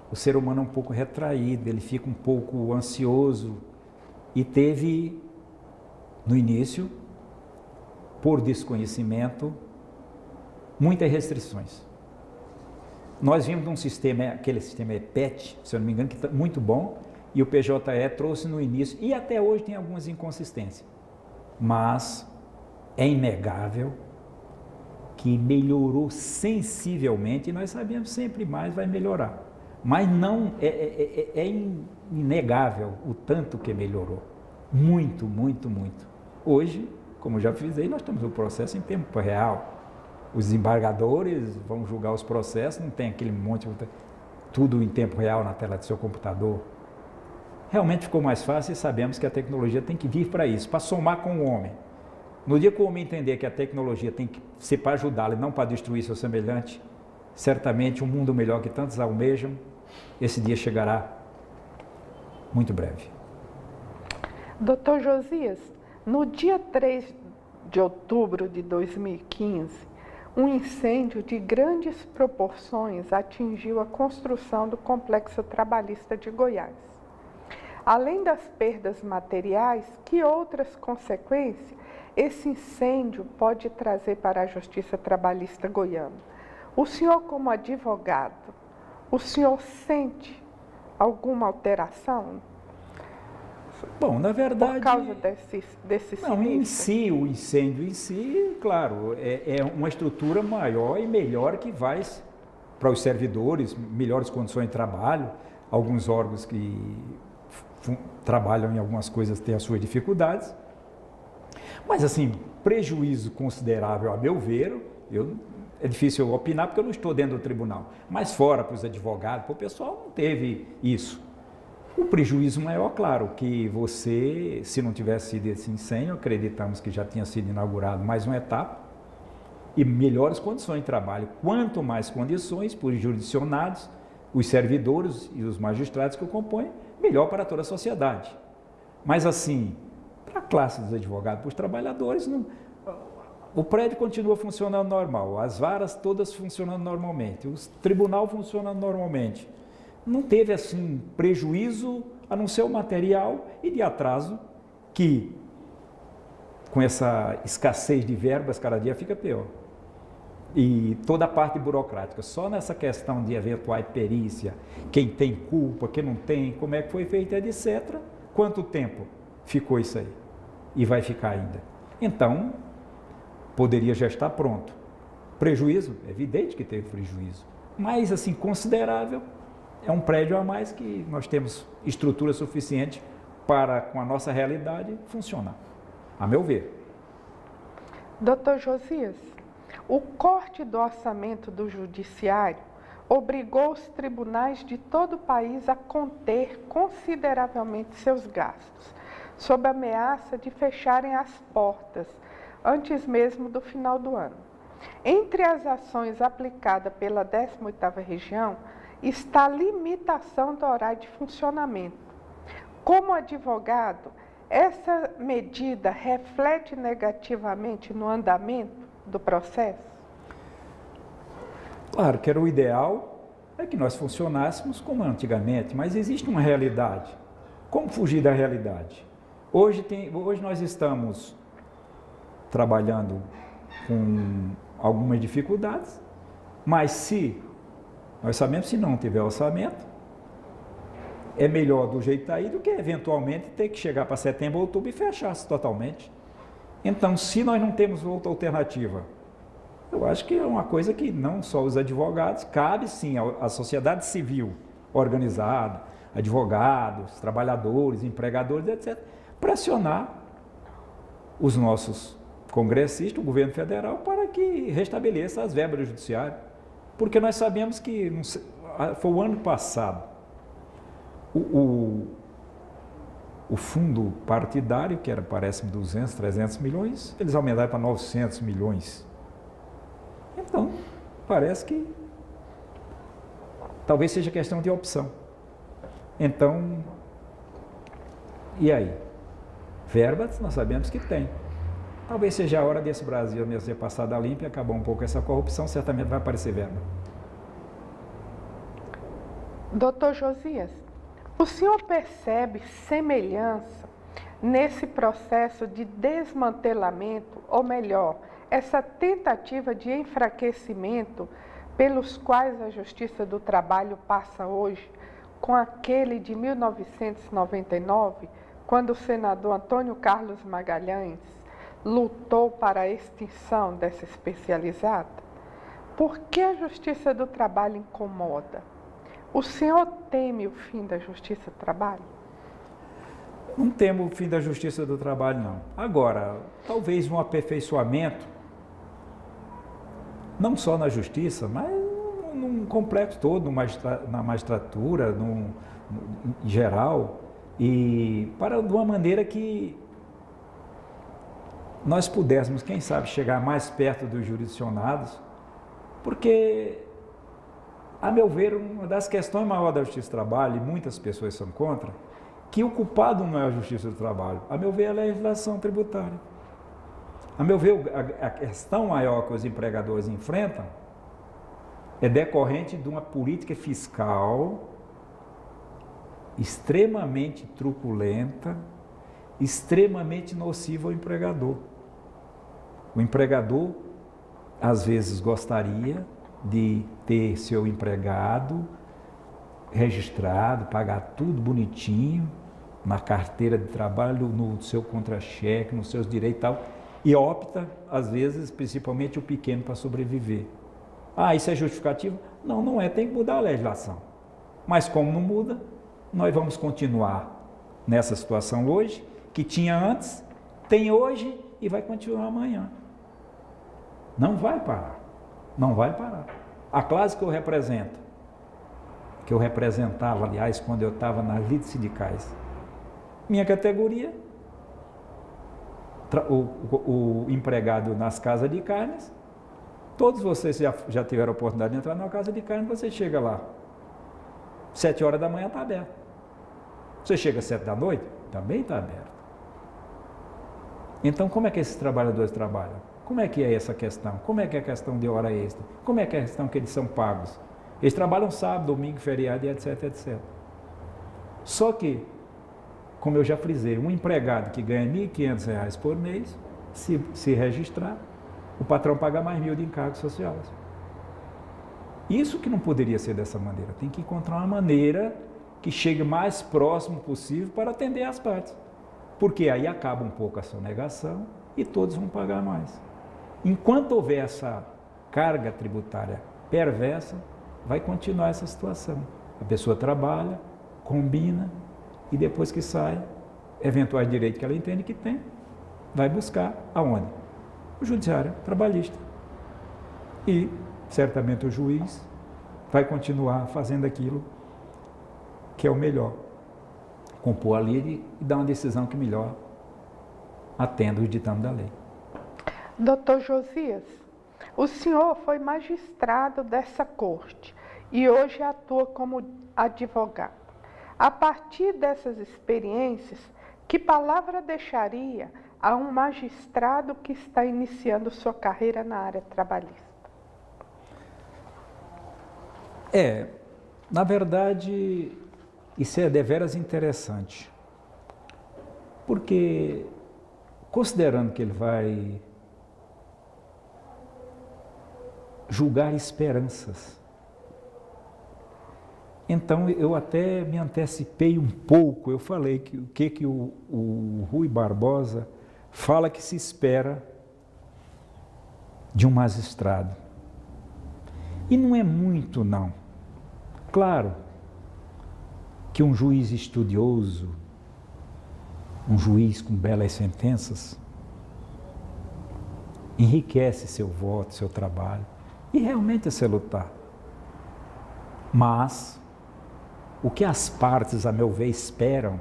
o ser humano é um pouco retraído, ele fica um pouco ansioso e teve, no início, por desconhecimento, muitas restrições. Nós vimos de um sistema, aquele sistema PET, se eu não me engano, que está muito bom, e o PJE trouxe no início, e até hoje tem algumas inconsistências, mas é inegável que melhorou sensivelmente, e nós sabemos sempre mais vai melhorar. Mas não é inegável o tanto que melhorou. Muito, muito, muito. Hoje, como já fiz aí, nós temos o processo em tempo real. Os desembargadores vão julgar os processos, não tem aquele monte, tudo em tempo real na tela do seu computador. Realmente ficou mais fácil e sabemos que a tecnologia tem que vir para isso, para somar com o homem. No dia que o homem entender que a tecnologia tem que ser para ajudá-lo e não para destruir seu semelhante, certamente um mundo melhor que tantos almejam, esse dia chegará muito breve. Doutor Josias, no dia 3 de outubro de 2015, um incêndio de grandes proporções atingiu a construção do Complexo Trabalhista de Goiás. Além das perdas materiais, que outras consequências esse incêndio pode trazer para a Justiça Trabalhista goiana? O senhor, como advogado, o senhor sente alguma alteração Bom, na verdade... por causa desse Não, em sinistro? si, o incêndio em si, claro, é uma estrutura maior e melhor que vai para os servidores, melhores condições de trabalho. Alguns órgãos que trabalham em algumas coisas têm as suas dificuldades. Mas, assim, prejuízo considerável, a meu ver, é difícil eu opinar porque eu não estou dentro do tribunal. Mas fora para os advogados, para o pessoal, não teve isso. O prejuízo maior, claro, que você, se não tivesse sido esse incêndio, acreditamos que já tinha sido inaugurado mais uma etapa, e melhores condições de trabalho. Quanto mais condições para os jurisdicionados, os servidores e os magistrados que o compõem, melhor para toda a sociedade. Mas assim, para a classe dos advogados, para os trabalhadores, o prédio continua funcionando normal, as varas todas funcionando normalmente, o tribunal funciona normalmente. Não teve assim prejuízo, a não ser o material e de atraso, que com essa escassez de verbas cada dia fica pior. E toda a parte burocrática, só nessa questão de eventual perícia, quem tem culpa, quem não tem, como é que foi feito, etc. Quanto tempo ficou isso aí? E vai ficar ainda. Então, poderia já estar pronto. Prejuízo? É evidente que teve prejuízo. Mas, assim, considerável, é um prédio a mais que nós temos estrutura suficiente para, com a nossa realidade, funcionar. A meu ver. Doutor Josias, o corte do orçamento do judiciário obrigou os tribunais de todo o país a conter consideravelmente seus gastos, sob a ameaça de fecharem as portas antes mesmo do final do ano. Entre as ações aplicadas pela 18ª Região está a limitação do horário de funcionamento. Como advogado, essa medida reflete negativamente no andamento do processo? Claro que era o ideal é que nós funcionássemos como antigamente, mas existe uma realidade. Como fugir da realidade? Hoje nós estamos trabalhando com algumas dificuldades, mas se nós sabemos, se não tiver orçamento, é melhor do jeito que está aí do que eventualmente ter que chegar para setembro ou outubro e fechar-se totalmente. Então, se nós não temos outra alternativa, eu acho que é uma coisa que não só os advogados, cabe sim à sociedade civil organizada, advogados, trabalhadores, empregadores, etc., pressionar os nossos congressistas, o governo federal, para que restabeleça as verbas do judiciário. Porque nós sabemos que foi o ano passado, o fundo partidário, que era, parece-me, 200, 300 milhões, eles aumentaram para 900 milhões. Então, parece que talvez seja questão de opção. Então, e aí? Verbas nós sabemos que tem. Talvez seja a hora desse Brasil mesmo ser passado a limpo e acabar um pouco essa corrupção, certamente vai aparecer verba. Doutor Josias, o senhor percebe semelhança nesse processo de desmantelamento, ou melhor, essa tentativa de enfraquecimento pelos quais a Justiça do Trabalho passa hoje, com aquele de 1999, quando o senador Antônio Carlos Magalhães lutou para a extinção dessa especializada? Por que a Justiça do Trabalho incomoda? O senhor teme o fim da Justiça do Trabalho? Não temo o fim da Justiça do Trabalho, não. Agora, talvez um aperfeiçoamento, não só na Justiça, mas num complexo todo, na magistratura, em geral, e de uma maneira que nós pudéssemos, quem sabe, chegar mais perto dos jurisdicionados, porque, a meu ver, uma das questões maiores da Justiça do Trabalho, e muitas pessoas são contra, que o culpado não é a Justiça do Trabalho, a meu ver, é a legislação tributária. A meu ver, a questão maior que os empregadores enfrentam é decorrente de uma política fiscal extremamente truculenta, extremamente nociva ao empregador. O empregador, às vezes, gostaria de ter seu empregado registrado, pagar tudo bonitinho, na carteira de trabalho, no seu contra-cheque, nos seus direitos e tal, e opta, às vezes, principalmente o pequeno, para sobreviver. Ah, isso é justificativo? Não, não é, tem que mudar a legislação. Mas como não muda, nós vamos continuar nessa situação hoje, que tinha antes, tem hoje e vai continuar amanhã. Não vai parar, não vai parar. A classe que eu represento, que eu representava, aliás, quando eu estava nas lides sindicais, minha categoria, o empregado nas casas de carnes, todos vocês já tiveram a oportunidade de entrar numa casa de carne, você chega lá, 7 horas da manhã está aberto. Você chega às 7 da noite, também está aberto. Então, como é que esses trabalhadores trabalham? Como é que é essa questão? Como é que é a questão de hora extra? Como é que é a questão que eles são pagos? Eles trabalham sábado, domingo, feriado e etc, etc. Só que, como eu já frisei, um empregado que ganha R$ 1.500 por mês, se registrar, o patrão paga mais 1.000 de encargos sociais. Isso que não poderia ser dessa maneira. Tem que encontrar uma maneira que chegue mais próximo possível para atender as partes. Porque aí acaba um pouco a sonegação e todos vão pagar mais. Enquanto houver essa carga tributária perversa, vai continuar essa situação. A pessoa trabalha, combina e depois que sai, eventuais direitos que ela entende que tem, vai buscar aonde? O judiciário trabalhista. E certamente o juiz vai continuar fazendo aquilo que é o melhor. Compor a lei e dar uma decisão que melhor atenda os ditames da lei. Doutor Josias, o senhor foi magistrado dessa corte e hoje atua como advogado. A partir dessas experiências, que palavra deixaria a um magistrado que está iniciando sua carreira na área trabalhista? Na verdade, isso é deveras interessante, porque considerando que ele vai julgar esperanças, então eu até me antecipei um pouco, eu falei que o Rui Barbosa fala que se espera de um magistrado. E não é muito, não. Claro que um juiz estudioso, um juiz com belas sentenças, enriquece seu voto, seu trabalho, e realmente é se lutar. Mas o que as partes, a meu ver, esperam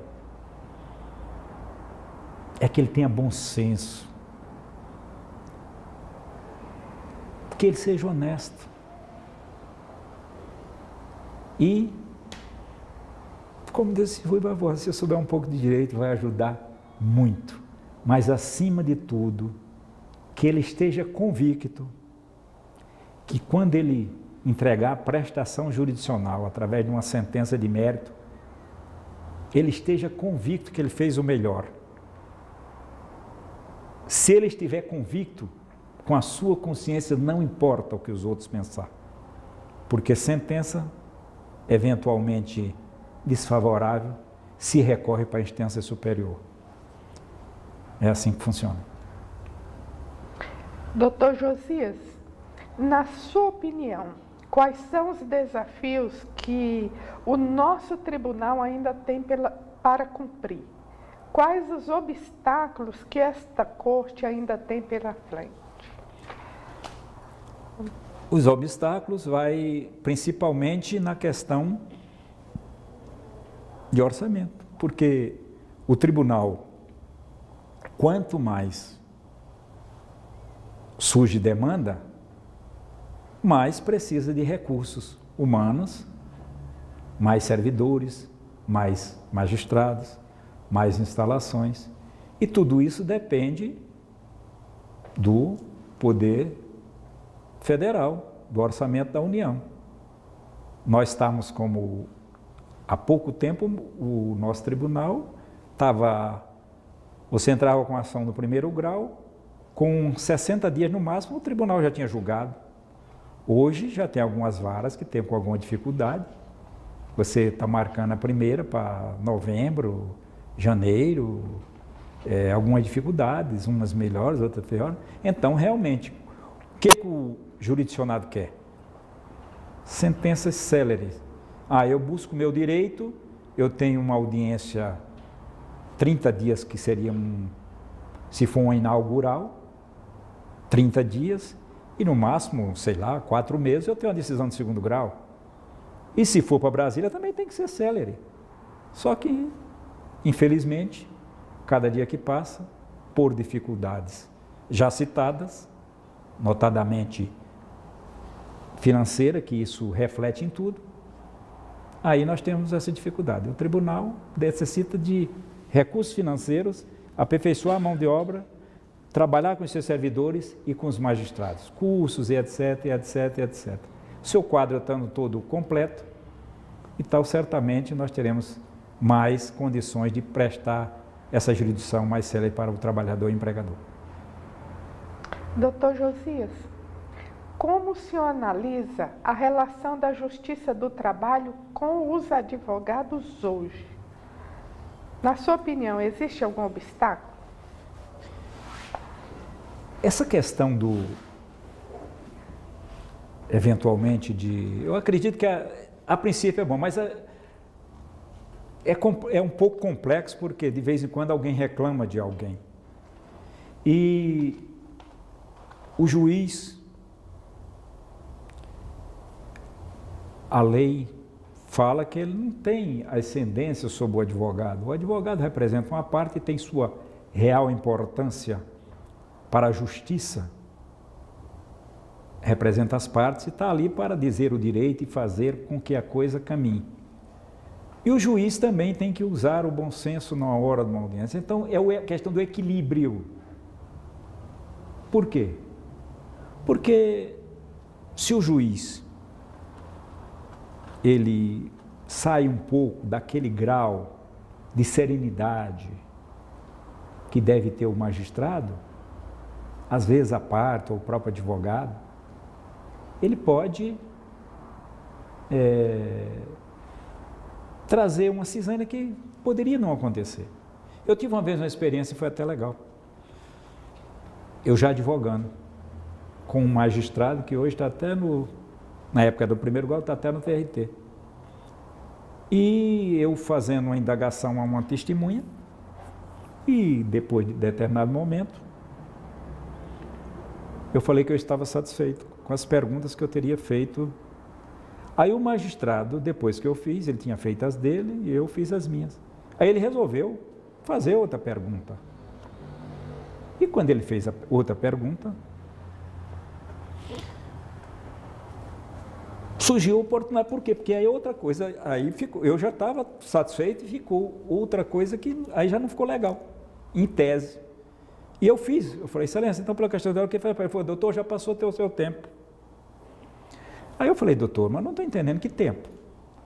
é que ele tenha bom senso, que ele seja honesto. E, como disse Rui Barbosa, se eu souber um pouco de direito, vai ajudar muito. Mas, acima de tudo, que ele esteja convicto que quando ele entregar a prestação jurisdicional através de uma sentença de mérito, ele esteja convicto que ele fez o melhor. Se ele estiver convicto, com a sua consciência, não importa o que os outros pensar. Porque sentença, eventualmente desfavorável, se recorre para a instância superior. É assim que funciona. Doutor Josias, na sua opinião, quais são os desafios que o nosso tribunal ainda tem para cumprir? Quais os obstáculos que esta corte ainda tem pela frente? Os obstáculos vai principalmente na questão de orçamento, porque o tribunal, quanto mais surge demanda, mais precisa de recursos humanos, mais servidores, mais magistrados, mais instalações. E tudo isso depende do poder federal, do orçamento da União. Nós estamos como, há pouco tempo, o nosso tribunal você entrava com ação no primeiro grau, com 60 dias no máximo, o tribunal já tinha julgado. Hoje já tem algumas varas que tem com alguma dificuldade. Você está marcando a primeira para novembro, janeiro, algumas dificuldades, umas melhores, outras piores. Então, realmente, o que o jurisdicionado quer? Sentenças céleres. Eu busco meu direito, eu tenho uma audiência 30 dias, que seria se for uma inaugural, 30 dias, e no máximo, sei lá, 4 meses eu tenho uma decisão de segundo grau. E se for para Brasília também tem que ser célere. Só que, infelizmente, cada dia que passa, por dificuldades já citadas, notadamente financeira, que isso reflete em tudo, aí nós temos essa dificuldade. O tribunal necessita de recursos financeiros, aperfeiçoar a mão de obra, trabalhar com os seus servidores e com os magistrados, cursos, etc, etc, etc. Seu quadro estando todo completo, então certamente nós teremos mais condições de prestar essa jurisdição mais célere para o trabalhador e empregador. Doutor Josias, como o senhor analisa a relação da Justiça do Trabalho com os advogados hoje? Na sua opinião, existe algum obstáculo? Essa questão eventualmente, eu acredito que a princípio é bom, mas é um pouco complexo, porque de vez em quando alguém reclama de alguém. E o juiz, a lei fala que ele não tem ascendência sobre o advogado. O advogado representa uma parte e tem sua real importância para a justiça. Representa as partes e está ali para dizer o direito e fazer com que a coisa caminhe. E o juiz também tem que usar o bom senso na hora de uma audiência. Então, é a questão do equilíbrio. Por quê? Porque se o juiz ele sai um pouco daquele grau de serenidade que deve ter o magistrado, às vezes a parte ou o próprio advogado, ele pode trazer uma cisânia que poderia não acontecer. Eu tive uma vez uma experiência e foi até legal. Eu já advogando com um magistrado que hoje está até na época do primeiro grau, está até no TRT. E eu fazendo uma indagação a uma testemunha, e depois de determinado momento, eu falei que eu estava satisfeito com as perguntas que eu teria feito. Aí o magistrado, depois que eu fiz, ele tinha feito as dele e eu fiz as minhas. Aí ele resolveu fazer outra pergunta. E quando ele fez a outra pergunta, surgiu a oportunidade. Por quê? Porque aí outra coisa, aí ficou, eu já estava satisfeito e ficou outra coisa que aí já não ficou legal, em tese. E eu falei, excelência, então pela questão dela, o que foi? Ele falou, doutor, já passou o seu tempo. Aí eu falei, doutor, mas não estou entendendo que tempo.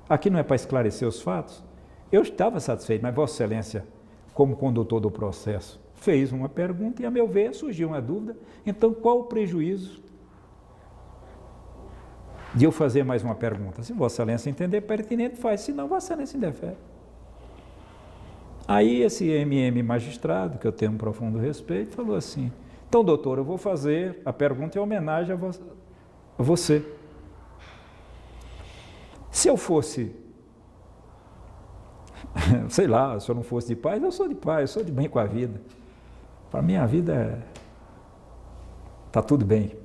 Aqui não é para esclarecer os fatos? Eu estava satisfeito, mas Vossa Excelência, como condutor do processo, fez uma pergunta e, a meu ver, surgiu uma dúvida. Então, qual o prejuízo de eu fazer mais uma pergunta? Se Vossa Excelência entender pertinente, faz. Se não, Vossa Excelência indefere. Aí esse magistrado, que eu tenho um profundo respeito, falou assim, então, doutor, eu vou fazer a pergunta em homenagem a você. Se eu fosse, sei lá, se eu não fosse de paz, eu sou de paz, eu sou de bem com a vida. Para mim a vida está tudo bem.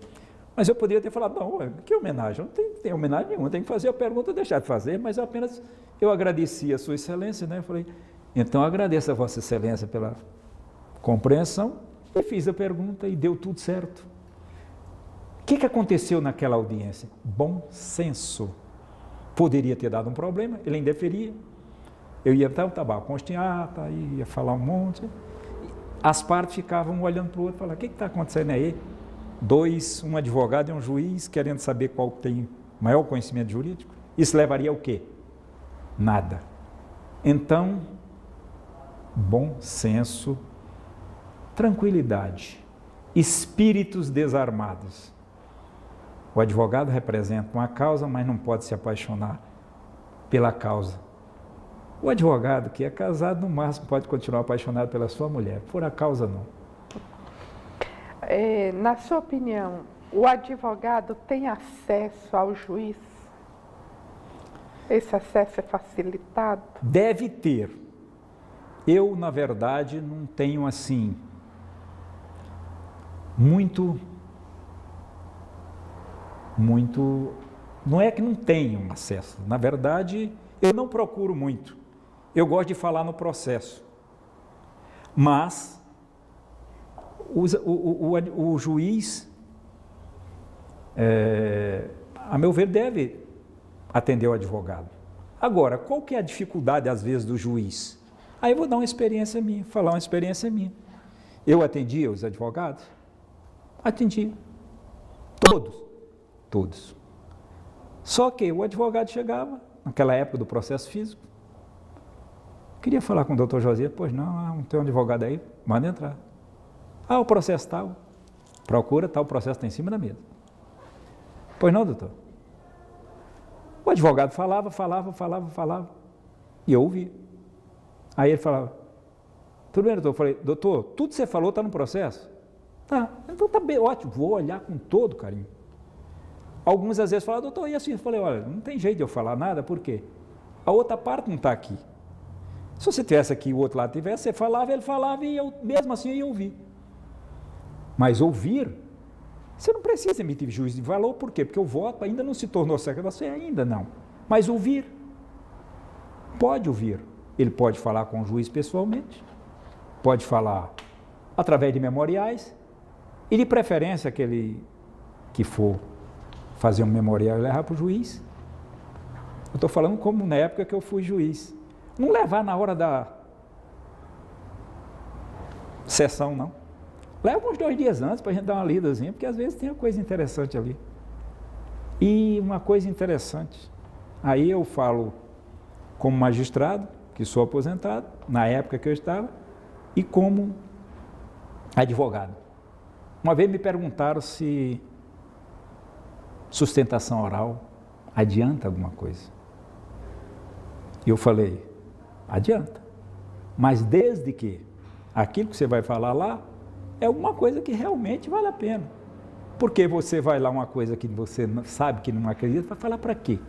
Mas eu poderia ter falado, não, que homenagem? Não tem homenagem nenhuma, tem que fazer a pergunta, deixar de fazer, mas eu agradeci a Sua Excelência, né? Eu falei, então eu agradeço a Vossa Excelência pela compreensão, e fiz a pergunta e deu tudo certo. O que aconteceu naquela audiência? Bom senso. Poderia ter dado um problema, ele indeferia. Eu ia até o tabaco, constinhata, ia falar um monte. As partes ficavam um olhando para o outro e falavam, o que está acontecendo aí? Um advogado e um juiz querendo saber qual tem maior conhecimento jurídico. Isso levaria ao quê? Nada. Então, bom senso, tranquilidade, espíritos desarmados. O advogado representa uma causa, mas não pode se apaixonar pela causa. O advogado que é casado, no máximo, pode continuar apaixonado pela sua mulher, por a causa não. Na sua opinião, o advogado tem acesso ao juiz? Esse acesso é facilitado? Deve ter. Eu, na verdade, não tenho assim muito, não é que não tenho acesso. Na verdade, eu não procuro muito. Eu gosto de falar no processo. Mas o juiz, a meu ver, deve atender o advogado. Agora, qual que é a dificuldade, às vezes, do juiz? Aí eu vou dar uma experiência minha, falar uma experiência minha. Eu atendia os advogados? Atendia. Todos. Só que o advogado chegava, naquela época do processo físico, queria falar com o doutor Josias, pois não tem um advogado aí, manda entrar. O processo tal, procura tal, o processo está em cima da mesa. Pois não, doutor? O advogado falava, e eu ouvia. Aí ele falava, tudo bem, doutor? Eu falei, doutor, tudo que você falou está no processo? Tá, então tá bem, ótimo, vou olhar com todo carinho. Alguns às vezes falam, doutor, e assim? Eu falei, olha, não tem jeito de eu falar nada, por quê? A outra parte não está aqui. Se você tivesse aqui e o outro lado tivesse, você falava, ele falava, e eu mesmo assim eu ia ouvir. Mas você não precisa emitir juízo de valor, por quê? Porque o voto ainda não se tornou secreto, você ainda não. Mas ouvir, pode ouvir. Ele pode falar com o juiz pessoalmente, pode falar através de memoriais, e de preferência aquele que for fazer um memorial e levar para o juiz. Eu estou falando como na época que eu fui juiz. Não levar na hora da sessão, não. Leva uns 2 dias antes para a gente dar uma lidazinha, porque às vezes tem uma coisa interessante ali. E uma coisa interessante, aí eu falo como magistrado, que sou aposentado, na época que eu estava, e como advogado. Uma vez me perguntaram se sustentação oral adianta alguma coisa. E eu falei, adianta. Mas desde que aquilo que você vai falar lá é alguma coisa que realmente vale a pena. Porque você vai lá uma coisa que você sabe que não acredita, vai falar para quê?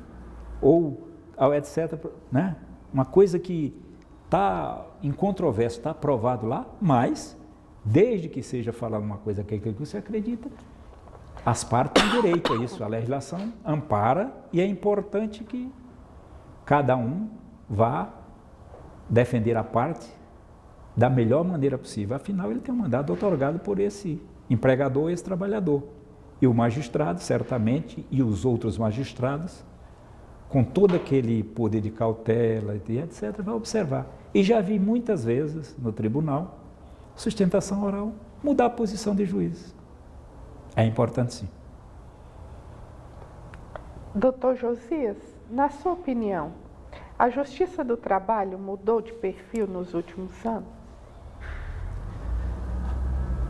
Ou etc. Né? Uma coisa que está em controvérsia, está aprovado lá, mas desde que seja falar uma coisa que você acredita, as partes têm direito a isso. A legislação ampara e é importante que cada um vá defender a parte da melhor maneira possível. Afinal, ele tem um mandato otorgado por esse empregador, esse trabalhador. E o magistrado, certamente, e os outros magistrados, com todo aquele poder de cautela, etc., vai observar. E já vi muitas vezes no tribunal, sustentação oral, mudar a posição de juiz. É importante, sim. Doutor Josias, na sua opinião, a Justiça do Trabalho mudou de perfil nos últimos anos?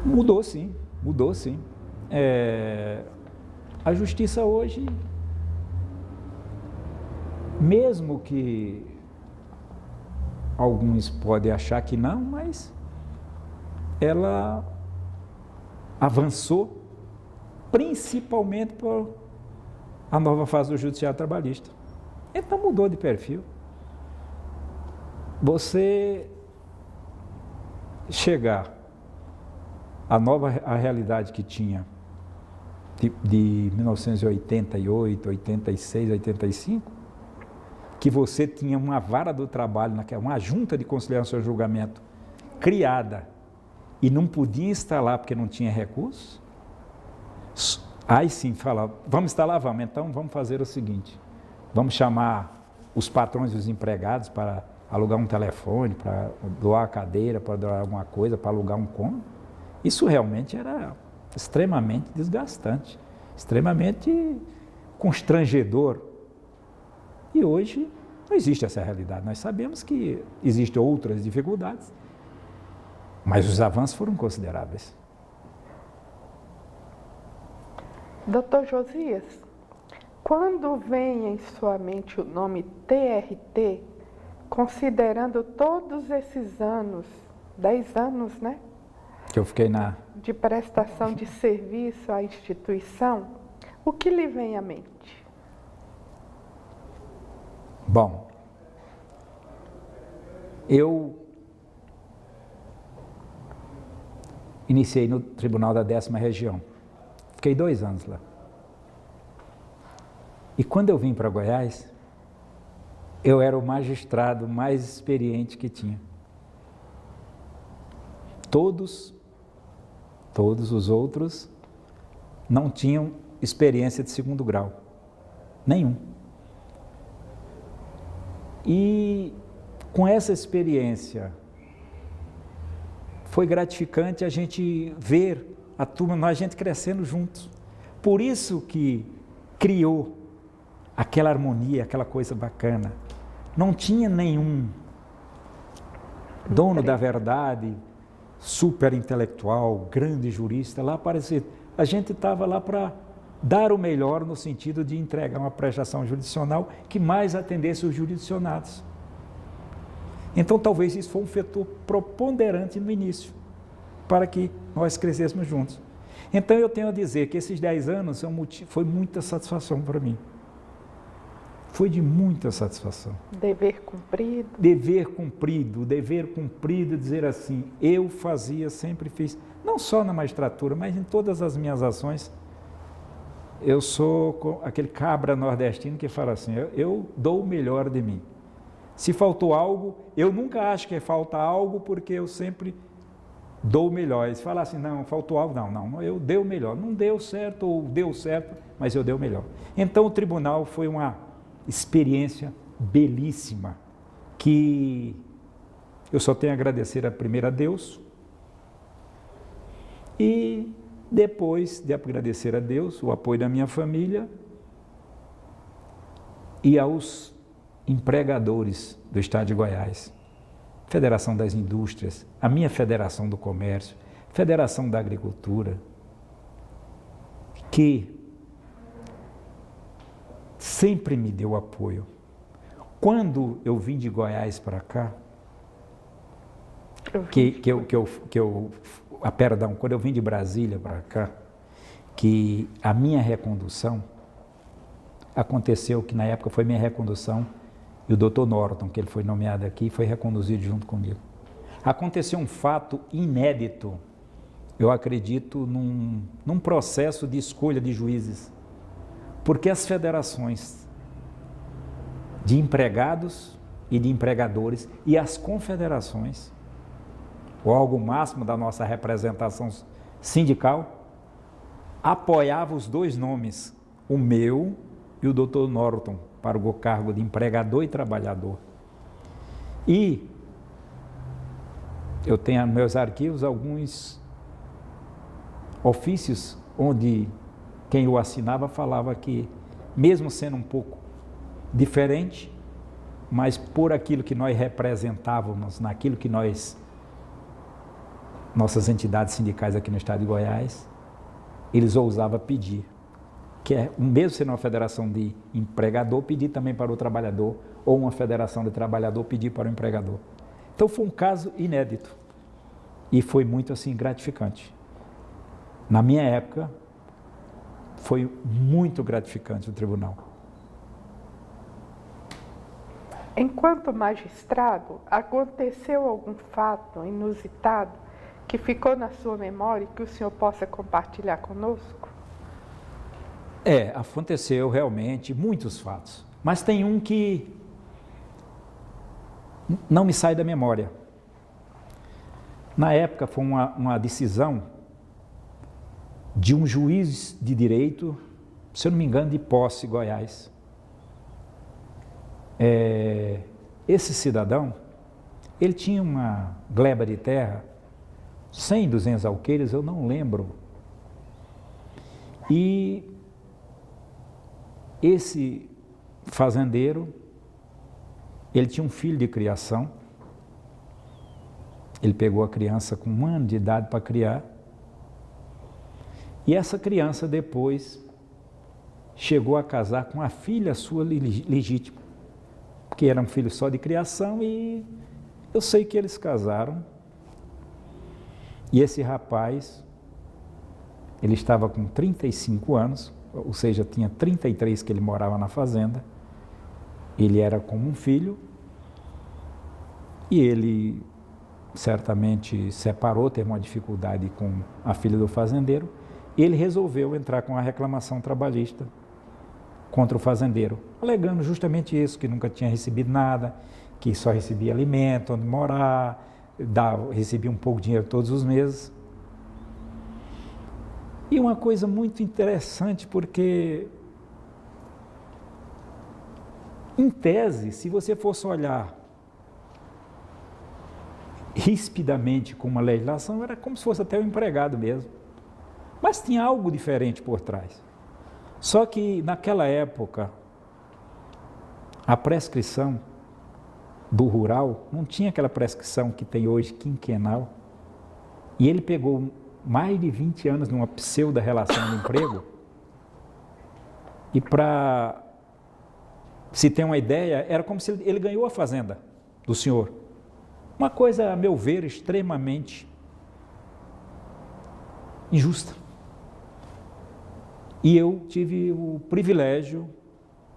Mudou sim. A Justiça hoje, mesmo que alguns podem achar que não, mas ela avançou principalmente por a nova fase do Judiciário Trabalhista. Então mudou de perfil. Você chegar à realidade que tinha de 1988, 86, 85, que você tinha uma vara do trabalho, uma junta de conciliação e julgamento criada e não podia instalar porque não tinha recursos, aí sim fala, vamos instalar, vamos, então vamos fazer o seguinte, vamos chamar os patrões e os empregados para alugar um telefone, para doar a cadeira, para doar alguma coisa, para alugar um cômodo. Isso realmente era extremamente desgastante, extremamente constrangedor. E hoje não existe essa realidade. Nós sabemos que existem outras dificuldades, mas os avanços foram consideráveis. Doutor Josias, quando vem em sua mente o nome TRT, considerando todos esses anos, 10 anos, né? Que eu fiquei de prestação de serviço à instituição, o que lhe vem à mente? Bom, eu iniciei no Tribunal da 10ª Região. Fiquei 2 anos lá. E quando eu vim para Goiás, eu era o magistrado mais experiente que tinha. Todos os outros não tinham experiência de 2º grau. Nenhum. E com essa experiência, foi gratificante a gente ver a turma, a gente crescendo juntos. Por isso que criou aquela harmonia, aquela coisa bacana. Não tinha nenhum dono da verdade, super intelectual, grande jurista lá aparecer. A gente estava lá para dar o melhor no sentido de entregar uma prestação jurisdicional que mais atendesse os jurisdicionados. Então talvez isso foi um fator preponderante no início, para que nós crescêssemos juntos. Então eu tenho a dizer que esses 10 anos foi muita satisfação para mim. Foi de muita satisfação. Dever cumprido. Dever cumprido, dizer assim, eu fazia, sempre fiz, não só na magistratura, mas em todas as minhas ações. Eu sou aquele cabra nordestino que fala assim, eu dou o melhor de mim. Se faltou algo, eu nunca acho que falta algo, porque eu sempre dou o melhor. Se falar assim, não, faltou algo, não, eu dei o melhor. Não deu certo ou deu certo, mas eu dei o melhor. Então o tribunal foi uma experiência belíssima, que eu só tenho a agradecer primeiro a Deus, e depois de agradecer a Deus, o apoio da minha família e aos empregadores do Estado de Goiás, Federação das Indústrias, a minha Federação do Comércio, Federação da Agricultura, que sempre me deu apoio. Quando eu vim de Goiás para cá, quando eu vim de Brasília para cá, que a minha recondução aconteceu, que na época foi minha recondução, e o Dr. Norton, que ele foi nomeado aqui, foi reconduzido junto comigo. Aconteceu um fato inédito, eu acredito, num processo de escolha de juízes, porque as federações de empregados e de empregadores e as confederações, o órgão máximo da nossa representação sindical, apoiava os 2 nomes, o meu e o Dr. Norton, para o cargo de empregador e trabalhador. E eu tenho nos meus arquivos alguns ofícios onde quem o assinava falava que, mesmo sendo um pouco diferente, mas por aquilo que nós representávamos, naquilo que nossas entidades sindicais aqui no estado de Goiás, eles ousavam pedir, que é, mesmo sendo uma federação de empregador, pedir também para o trabalhador, ou uma federação de trabalhador pedir para o empregador. Então foi um caso inédito e foi muito assim gratificante. Na minha época, foi muito gratificante o tribunal. Enquanto magistrado, aconteceu algum fato inusitado que ficou na sua memória e que o senhor possa compartilhar conosco? Aconteceu realmente muitos fatos, mas tem um que não me sai da memória. Na época foi uma decisão de um juiz de direito, se eu não me engano, de Posse, Goiás. Esse cidadão, ele tinha uma gleba de terra, 100, 200 alqueires, eu não lembro. E esse fazendeiro, ele tinha um filho de criação, ele pegou a criança com 1 ano de idade para criar, e essa criança depois chegou a casar com a filha sua legítima, porque era um filho só de criação, e eu sei que eles casaram. E esse rapaz, ele estava com 35 anos, ou seja, tinha 33 que ele morava na fazenda. Ele era como um filho, e ele certamente separou, teve uma dificuldade com a filha do fazendeiro, e ele resolveu entrar com a reclamação trabalhista contra o fazendeiro, alegando justamente isso, que nunca tinha recebido nada, que só recebia alimento, onde morar, recebia um pouco de dinheiro todos os meses. E uma coisa muito interessante, porque, em tese, se você fosse olhar rispidamente com uma legislação, era como se fosse até o empregado mesmo. Mas tinha algo diferente por trás. Só que, naquela época, a prescrição do rural não tinha aquela prescrição que tem hoje, quinquenal. E ele pegou mais de 20 anos numa pseudo-relação de emprego. E para se ter uma ideia, era como se ele ganhou a fazenda do senhor. Uma coisa, a meu ver, extremamente injusta. E eu tive o privilégio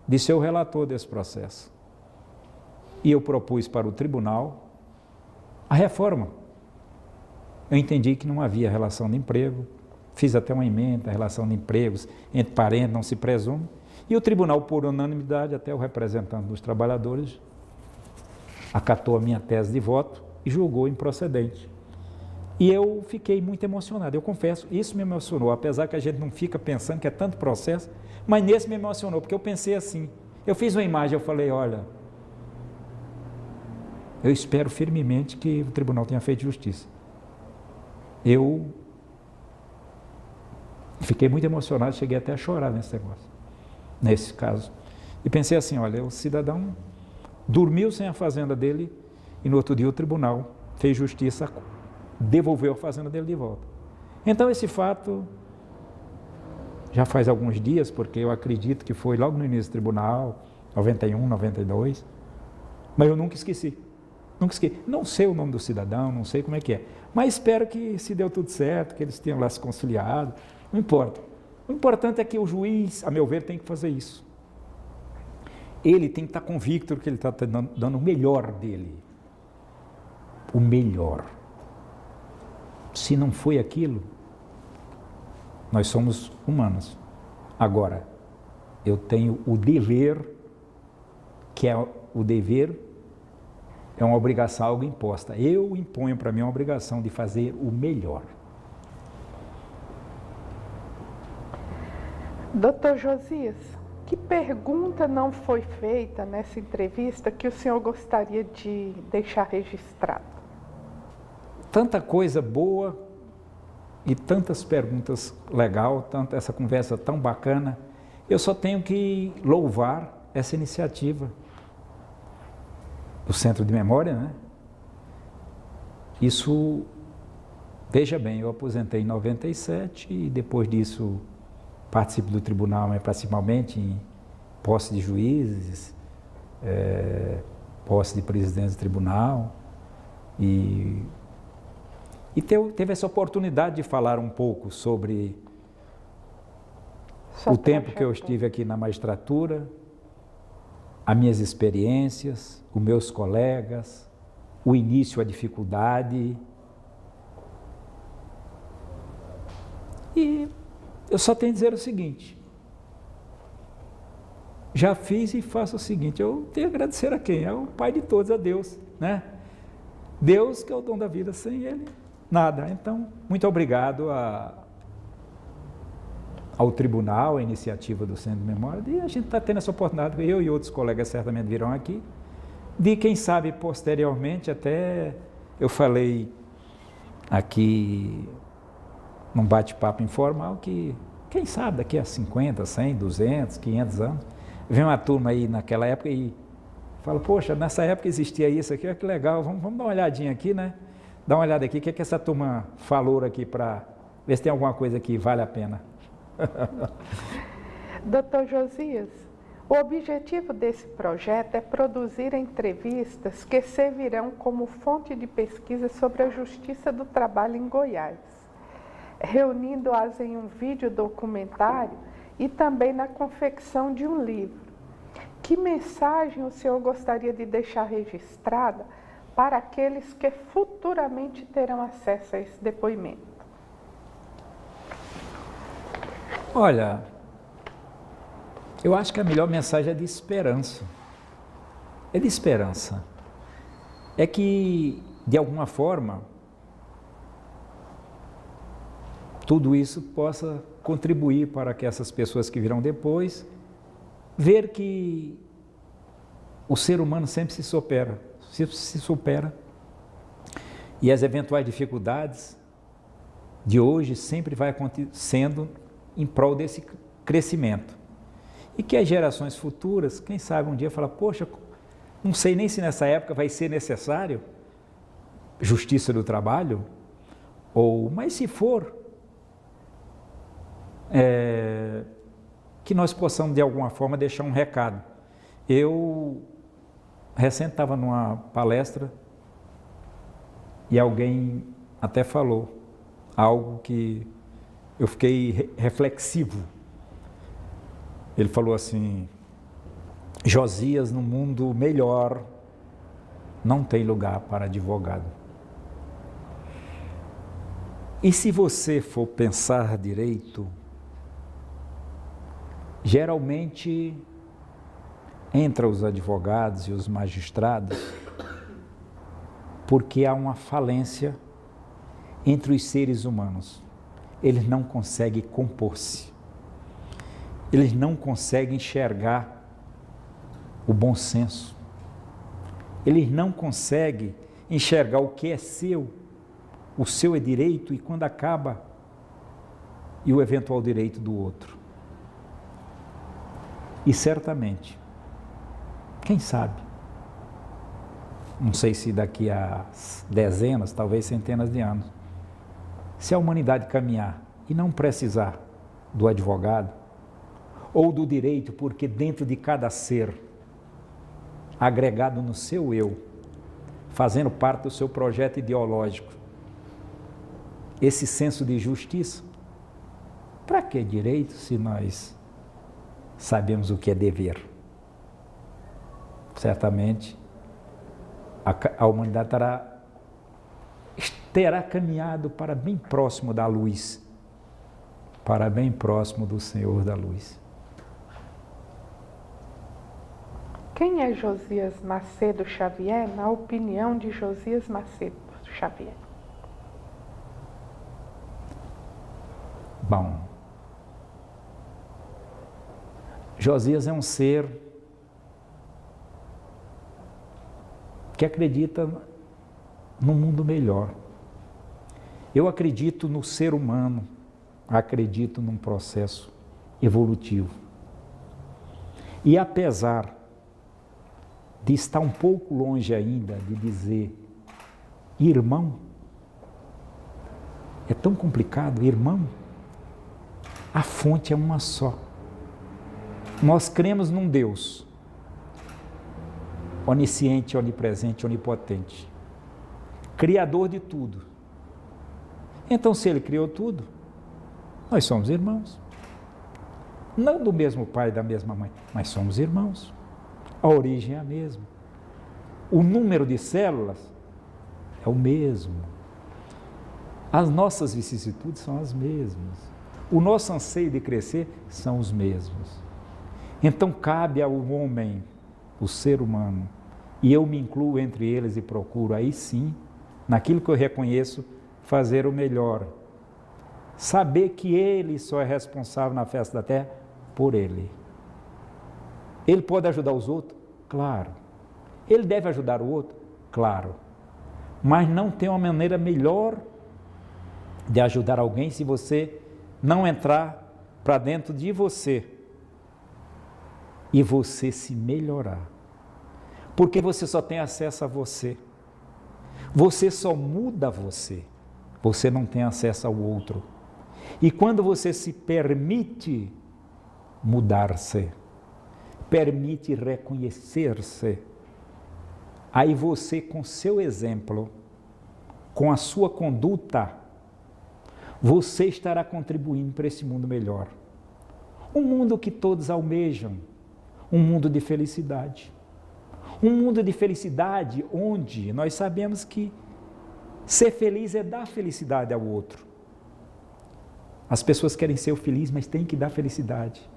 de ser o relator desse processo. E eu propus para o tribunal a reforma. Eu entendi que não havia relação de emprego, fiz até uma emenda, a relação de empregos entre parentes não se presume, e o tribunal, por unanimidade, até o representante dos trabalhadores, acatou a minha tese de voto e julgou improcedente. E eu fiquei muito emocionado, eu confesso, isso me emocionou, apesar que a gente não fica pensando que é tanto processo, mas nesse me emocionou, porque eu pensei assim, eu fiz uma imagem, eu falei, olha, eu espero firmemente que o tribunal tenha feito justiça. Eu fiquei muito emocionado, cheguei até a chorar nesse negócio, nesse caso. E pensei assim, olha, o cidadão dormiu sem a fazenda dele e no outro dia o tribunal fez justiça, devolveu a fazenda dele de volta. Então esse fato já faz alguns dias, porque eu acredito que foi logo no início do tribunal, 91, 92, mas eu nunca esqueci. Nunca esqueci. Não sei o nome do cidadão, não sei como é que é, mas espero que se deu tudo certo, que eles tenham lá se conciliado, não importa. O importante é que o juiz, a meu ver, tem que fazer isso. Ele tem que estar convicto que ele está dando o melhor dele. O melhor. Se não foi aquilo, nós somos humanos. Agora, eu tenho o dever, que é o dever, é uma obrigação, algo imposta. Eu imponho para mim uma obrigação de fazer o melhor. Doutor Josias, que pergunta não foi feita nessa entrevista que o senhor gostaria de deixar registrado? Tanta coisa boa e tantas perguntas legais, essa conversa tão bacana. Eu só tenho que louvar essa iniciativa do Centro de Memória, né? Isso, veja bem, eu aposentei em 97 e depois disso participo do tribunal, mas principalmente em posse de juízes, posse de presidentes do tribunal, e teve essa oportunidade de falar um pouco sobre o tempo que eu estive aqui na magistratura, as minhas experiências, os meus colegas, o início, a dificuldade. E eu só tenho a dizer o seguinte, já fiz e faço o seguinte, eu tenho a agradecer a quem? É o Pai de todos, a Deus, né? Deus que é o dom da vida, sem Ele, nada. Então, muito obrigado ao tribunal, a iniciativa do Centro de Memória, e a gente está tendo essa oportunidade, eu e outros colegas certamente virão aqui, de quem sabe posteriormente, até eu falei aqui num bate-papo informal que, quem sabe daqui a 50, 100, 200, 500 anos, vem uma turma aí naquela época e fala, poxa, nessa época existia isso aqui, olha que legal, vamos dar uma olhadinha aqui, né? Dá uma olhada aqui, o que é que essa turma falou aqui para ver se tem alguma coisa que vale a pena. Dr. Josias, o objetivo desse projeto é produzir entrevistas que servirão como fonte de pesquisa sobre a justiça do trabalho em Goiás, reunindo-as em um vídeo documentário e também na confecção de um livro. Que mensagem o senhor gostaria de deixar registrada para aqueles que futuramente terão acesso a esse depoimento? Olha, eu acho que a melhor mensagem é de esperança. É de esperança. É que, de alguma forma, tudo isso possa contribuir para que essas pessoas que virão depois ver que o ser humano sempre se supera e as eventuais dificuldades de hoje sempre vai acontecendo em prol desse crescimento. E que as gerações futuras, quem sabe um dia falar, poxa, não sei nem se nessa época vai ser necessário justiça do trabalho, mas se for, que nós possamos de alguma forma deixar um recado. Eu recente estava numa palestra e alguém até falou algo que eu fiquei reflexivo. Ele falou assim, Josias, no mundo melhor, não tem lugar para advogado. E se você for pensar direito, geralmente entre os advogados e os magistrados, porque há uma falência entre os seres humanos. Eles não conseguem compor-se. Eles não conseguem enxergar o bom senso. Eles não conseguem enxergar o que é seu, o seu é direito e quando acaba, e o eventual direito do outro. E certamente, quem sabe, não sei se daqui a dezenas, talvez centenas de anos, se a humanidade caminhar e não precisar do advogado ou do direito, porque dentro de cada ser, agregado no seu eu, fazendo parte do seu projeto ideológico, esse senso de justiça, para que direito se nós sabemos o que é dever? Certamente a humanidade terá caminhado para bem próximo da luz, para bem próximo do Senhor da luz. Quem é Josias Macedo Xavier, na opinião de Josias Macedo Xavier? Bom, Josias é um ser que acredita num mundo melhor. Eu acredito no ser humano, acredito num processo evolutivo. E apesar de estar um pouco longe ainda de dizer irmão, é tão complicado, irmão, a fonte é uma só. Nós cremos num Deus onisciente, onipresente, onipotente, criador de tudo. Então, se Ele criou tudo, nós somos irmãos. Não do mesmo pai e da mesma mãe, mas somos irmãos. A origem é a mesma. O número de células é o mesmo. As nossas vicissitudes são as mesmas. O nosso anseio de crescer são os mesmos. Então, cabe ao homem, o ser humano, e eu me incluo entre eles e procuro, aí sim, naquilo que eu reconheço, fazer o melhor. Saber que ele só é responsável na face da terra por ele. Ele pode ajudar os outros? Claro. Ele deve ajudar o outro? Claro. Mas não tem uma maneira melhor de ajudar alguém se você não entrar para dentro de você e você se melhorar. Porque você só tem acesso a você. Você só muda você. Você não tem acesso ao outro. E quando você se permite mudar-se, permite reconhecer-se. Aí você, com seu exemplo, com a sua conduta, você estará contribuindo para esse mundo melhor. Um mundo que todos almejam, um mundo de felicidade. Um mundo de felicidade onde nós sabemos que ser feliz é dar felicidade ao outro. As pessoas querem ser felizes, mas têm que dar felicidade.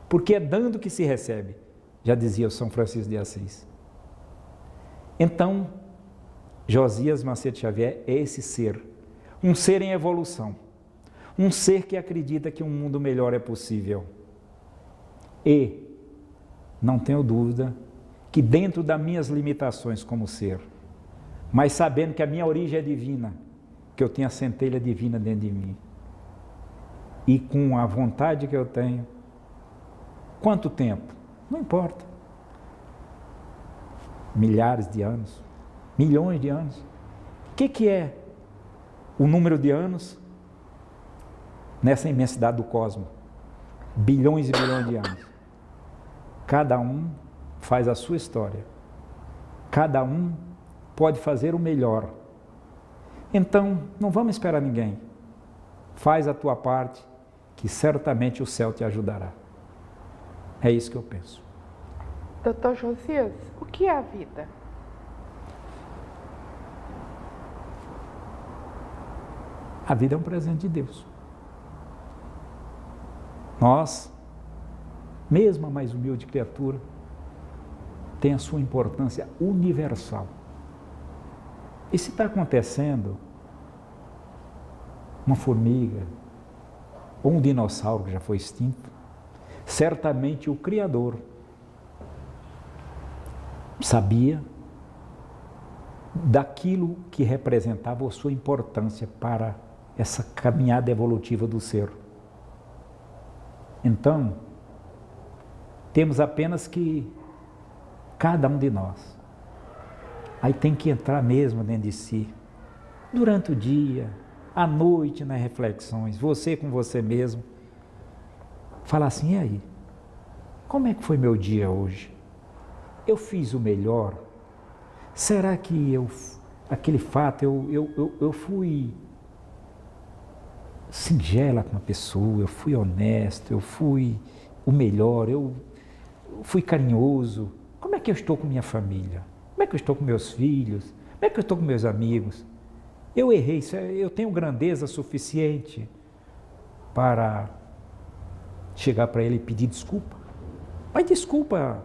Porque é dando que se recebe, já dizia o São Francisco de Assis. Então, Josias Macedo Xavier é esse ser, um ser em evolução, um ser que acredita que um mundo melhor é possível. E, não tenho dúvida, que dentro das minhas limitações como ser, mas sabendo que a minha origem é divina, que eu tenho a centelha divina dentro de mim, e com a vontade que eu tenho, quanto tempo? Não importa. Milhares de anos, milhões de anos. O que é o número de anos nessa imensidade do cosmos? Bilhões e bilhões de anos. Cada um faz a sua história. Cada um pode fazer o melhor. Então, não vamos esperar ninguém. Faz a tua parte, que certamente o céu te ajudará. É isso que eu penso. Doutor Josias, o que é a vida? A vida é um presente de Deus. Nós, mesmo a mais humilde criatura, tem a sua importância universal. E se está acontecendo, uma formiga, ou um dinossauro que já foi extinto, certamente o Criador sabia daquilo que representava a sua importância para essa caminhada evolutiva do ser. Então, temos apenas que cada um de nós, aí tem que entrar mesmo dentro de si, durante o dia, à noite, nas reflexões, você com você mesmo, falar assim: e aí, como é que foi meu dia hoje? Eu fiz o melhor? Será que aquele fato, eu fui singela com a pessoa, eu fui honesto, eu fui o melhor, eu fui carinhoso? Como é que eu estou com minha família? Como é que eu estou com meus filhos? Como é que eu estou com meus amigos? Eu errei, eu tenho grandeza suficiente para chegar para ele e pedir desculpa? Mas desculpa,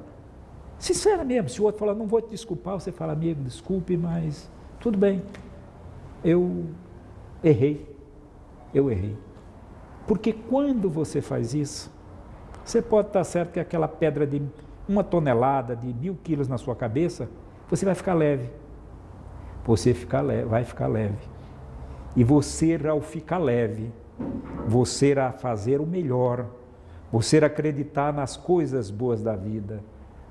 sincera mesmo. Se o outro falar, não vou te desculpar, você fala: amigo, desculpe, mas tudo bem, eu errei. Porque quando você faz isso, você pode estar certo que aquela pedra de 1 tonelada, de 1000 quilos na sua cabeça, você vai ficar leve. Vai ficar leve. E você, ao ficar leve, você irá fazer o melhor, você irá acreditar nas coisas boas da vida,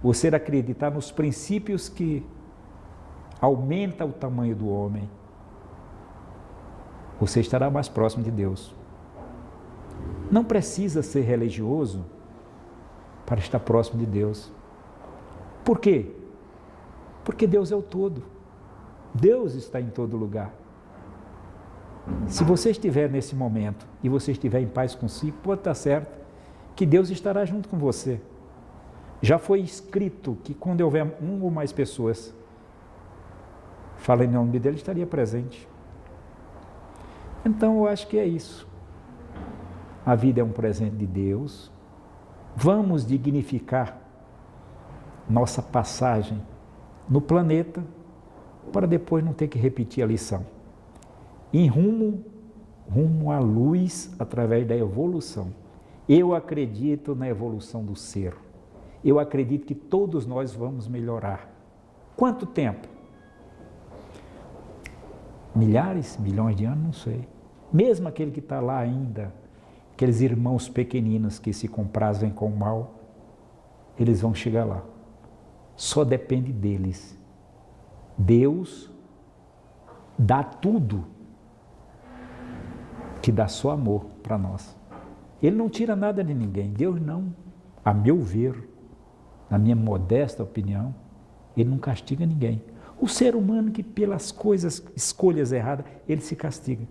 você irá acreditar nos princípios que aumentam o tamanho do homem. Você estará mais próximo de Deus. Não precisa ser religioso para estar próximo de Deus. Por quê? Porque Deus é o todo. Deus está em todo lugar. Se você estiver nesse momento e você estiver em paz consigo, pode estar certo que Deus estará junto com você. Já foi escrito que quando houver uma ou mais pessoas falando em nome dele, ele estaria presente. Então eu acho que é isso. A vida é um presente de Deus. Vamos dignificar nossa passagem no planeta para depois não ter que repetir a lição. Em rumo à luz através da evolução. Eu acredito na evolução do ser. Eu acredito que todos nós vamos melhorar. Quanto tempo? Milhares, milhões de anos? Não sei. Mesmo aquele que está lá ainda, aqueles irmãos pequeninos que se comprazem com o mal, eles vão chegar lá. Só depende deles. Deus dá tudo, que dá só amor para nós. Ele não tira nada de ninguém. Deus não a meu ver, na minha modesta opinião, ele não castiga ninguém. O ser humano que pelas coisas, escolhas erradas, ele se castiga.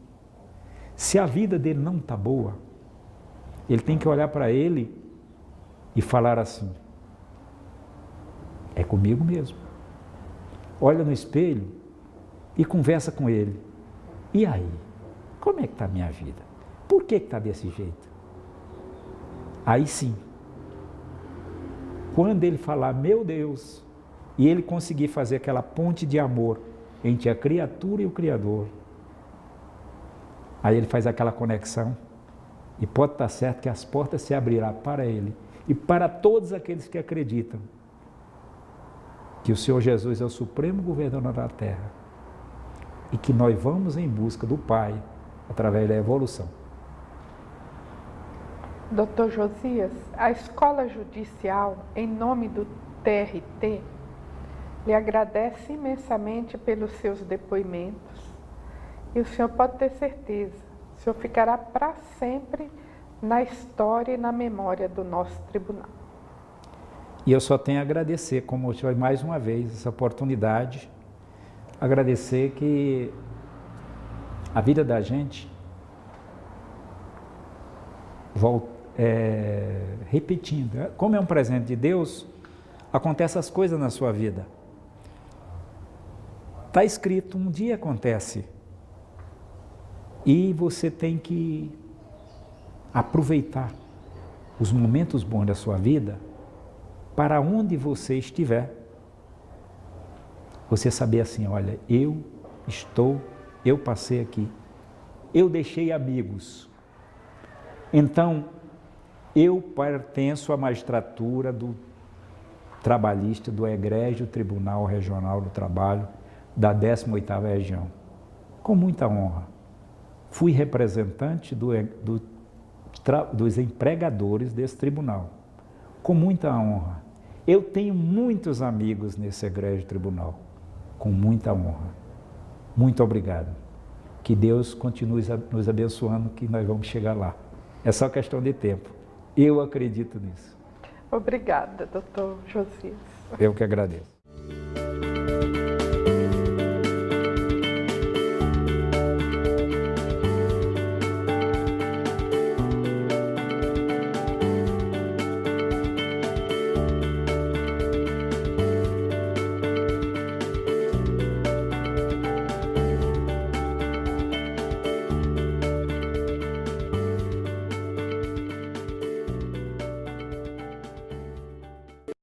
Se a vida dele não está boa, ele tem que olhar para ele e falar assim, é comigo mesmo. Olha no espelho e conversa com ele. E aí? Como é que está a minha vida? Por que está desse jeito? Aí sim, quando ele falar, meu Deus, e ele conseguir fazer aquela ponte de amor entre a criatura e o Criador, aí ele faz aquela conexão e pode estar certo que as portas se abrirão para ele e para todos aqueles que acreditam que o Senhor Jesus é o supremo governador da terra e que nós vamos em busca do Pai através da evolução. Dr. Josias, a Escola Judicial, em nome do TRT, lhe agradece imensamente pelos seus depoimentos e o senhor pode ter certeza, o senhor ficará para sempre na história e na memória do nosso tribunal. E eu só tenho a agradecer, como eu tive mais uma vez essa oportunidade, agradecer que a vida da gente, repetindo, como é um presente de Deus, acontecem as coisas na sua vida. Está escrito, um dia acontece. E você tem que aproveitar os momentos bons da sua vida para onde você estiver. Você saber assim, olha, eu passei aqui, eu deixei amigos. Então, eu pertenço à magistratura do trabalhista do Egrégio Tribunal Regional do Trabalho da 18ª Região, com muita honra. Fui representante dos empregadores desse tribunal, com muita honra. Eu tenho muitos amigos nesse Egrégio Tribunal, com muita honra. Muito obrigado. Que Deus continue nos abençoando, que nós vamos chegar lá. É só questão de tempo. Eu acredito nisso. Obrigada, doutor Josias. Eu que agradeço.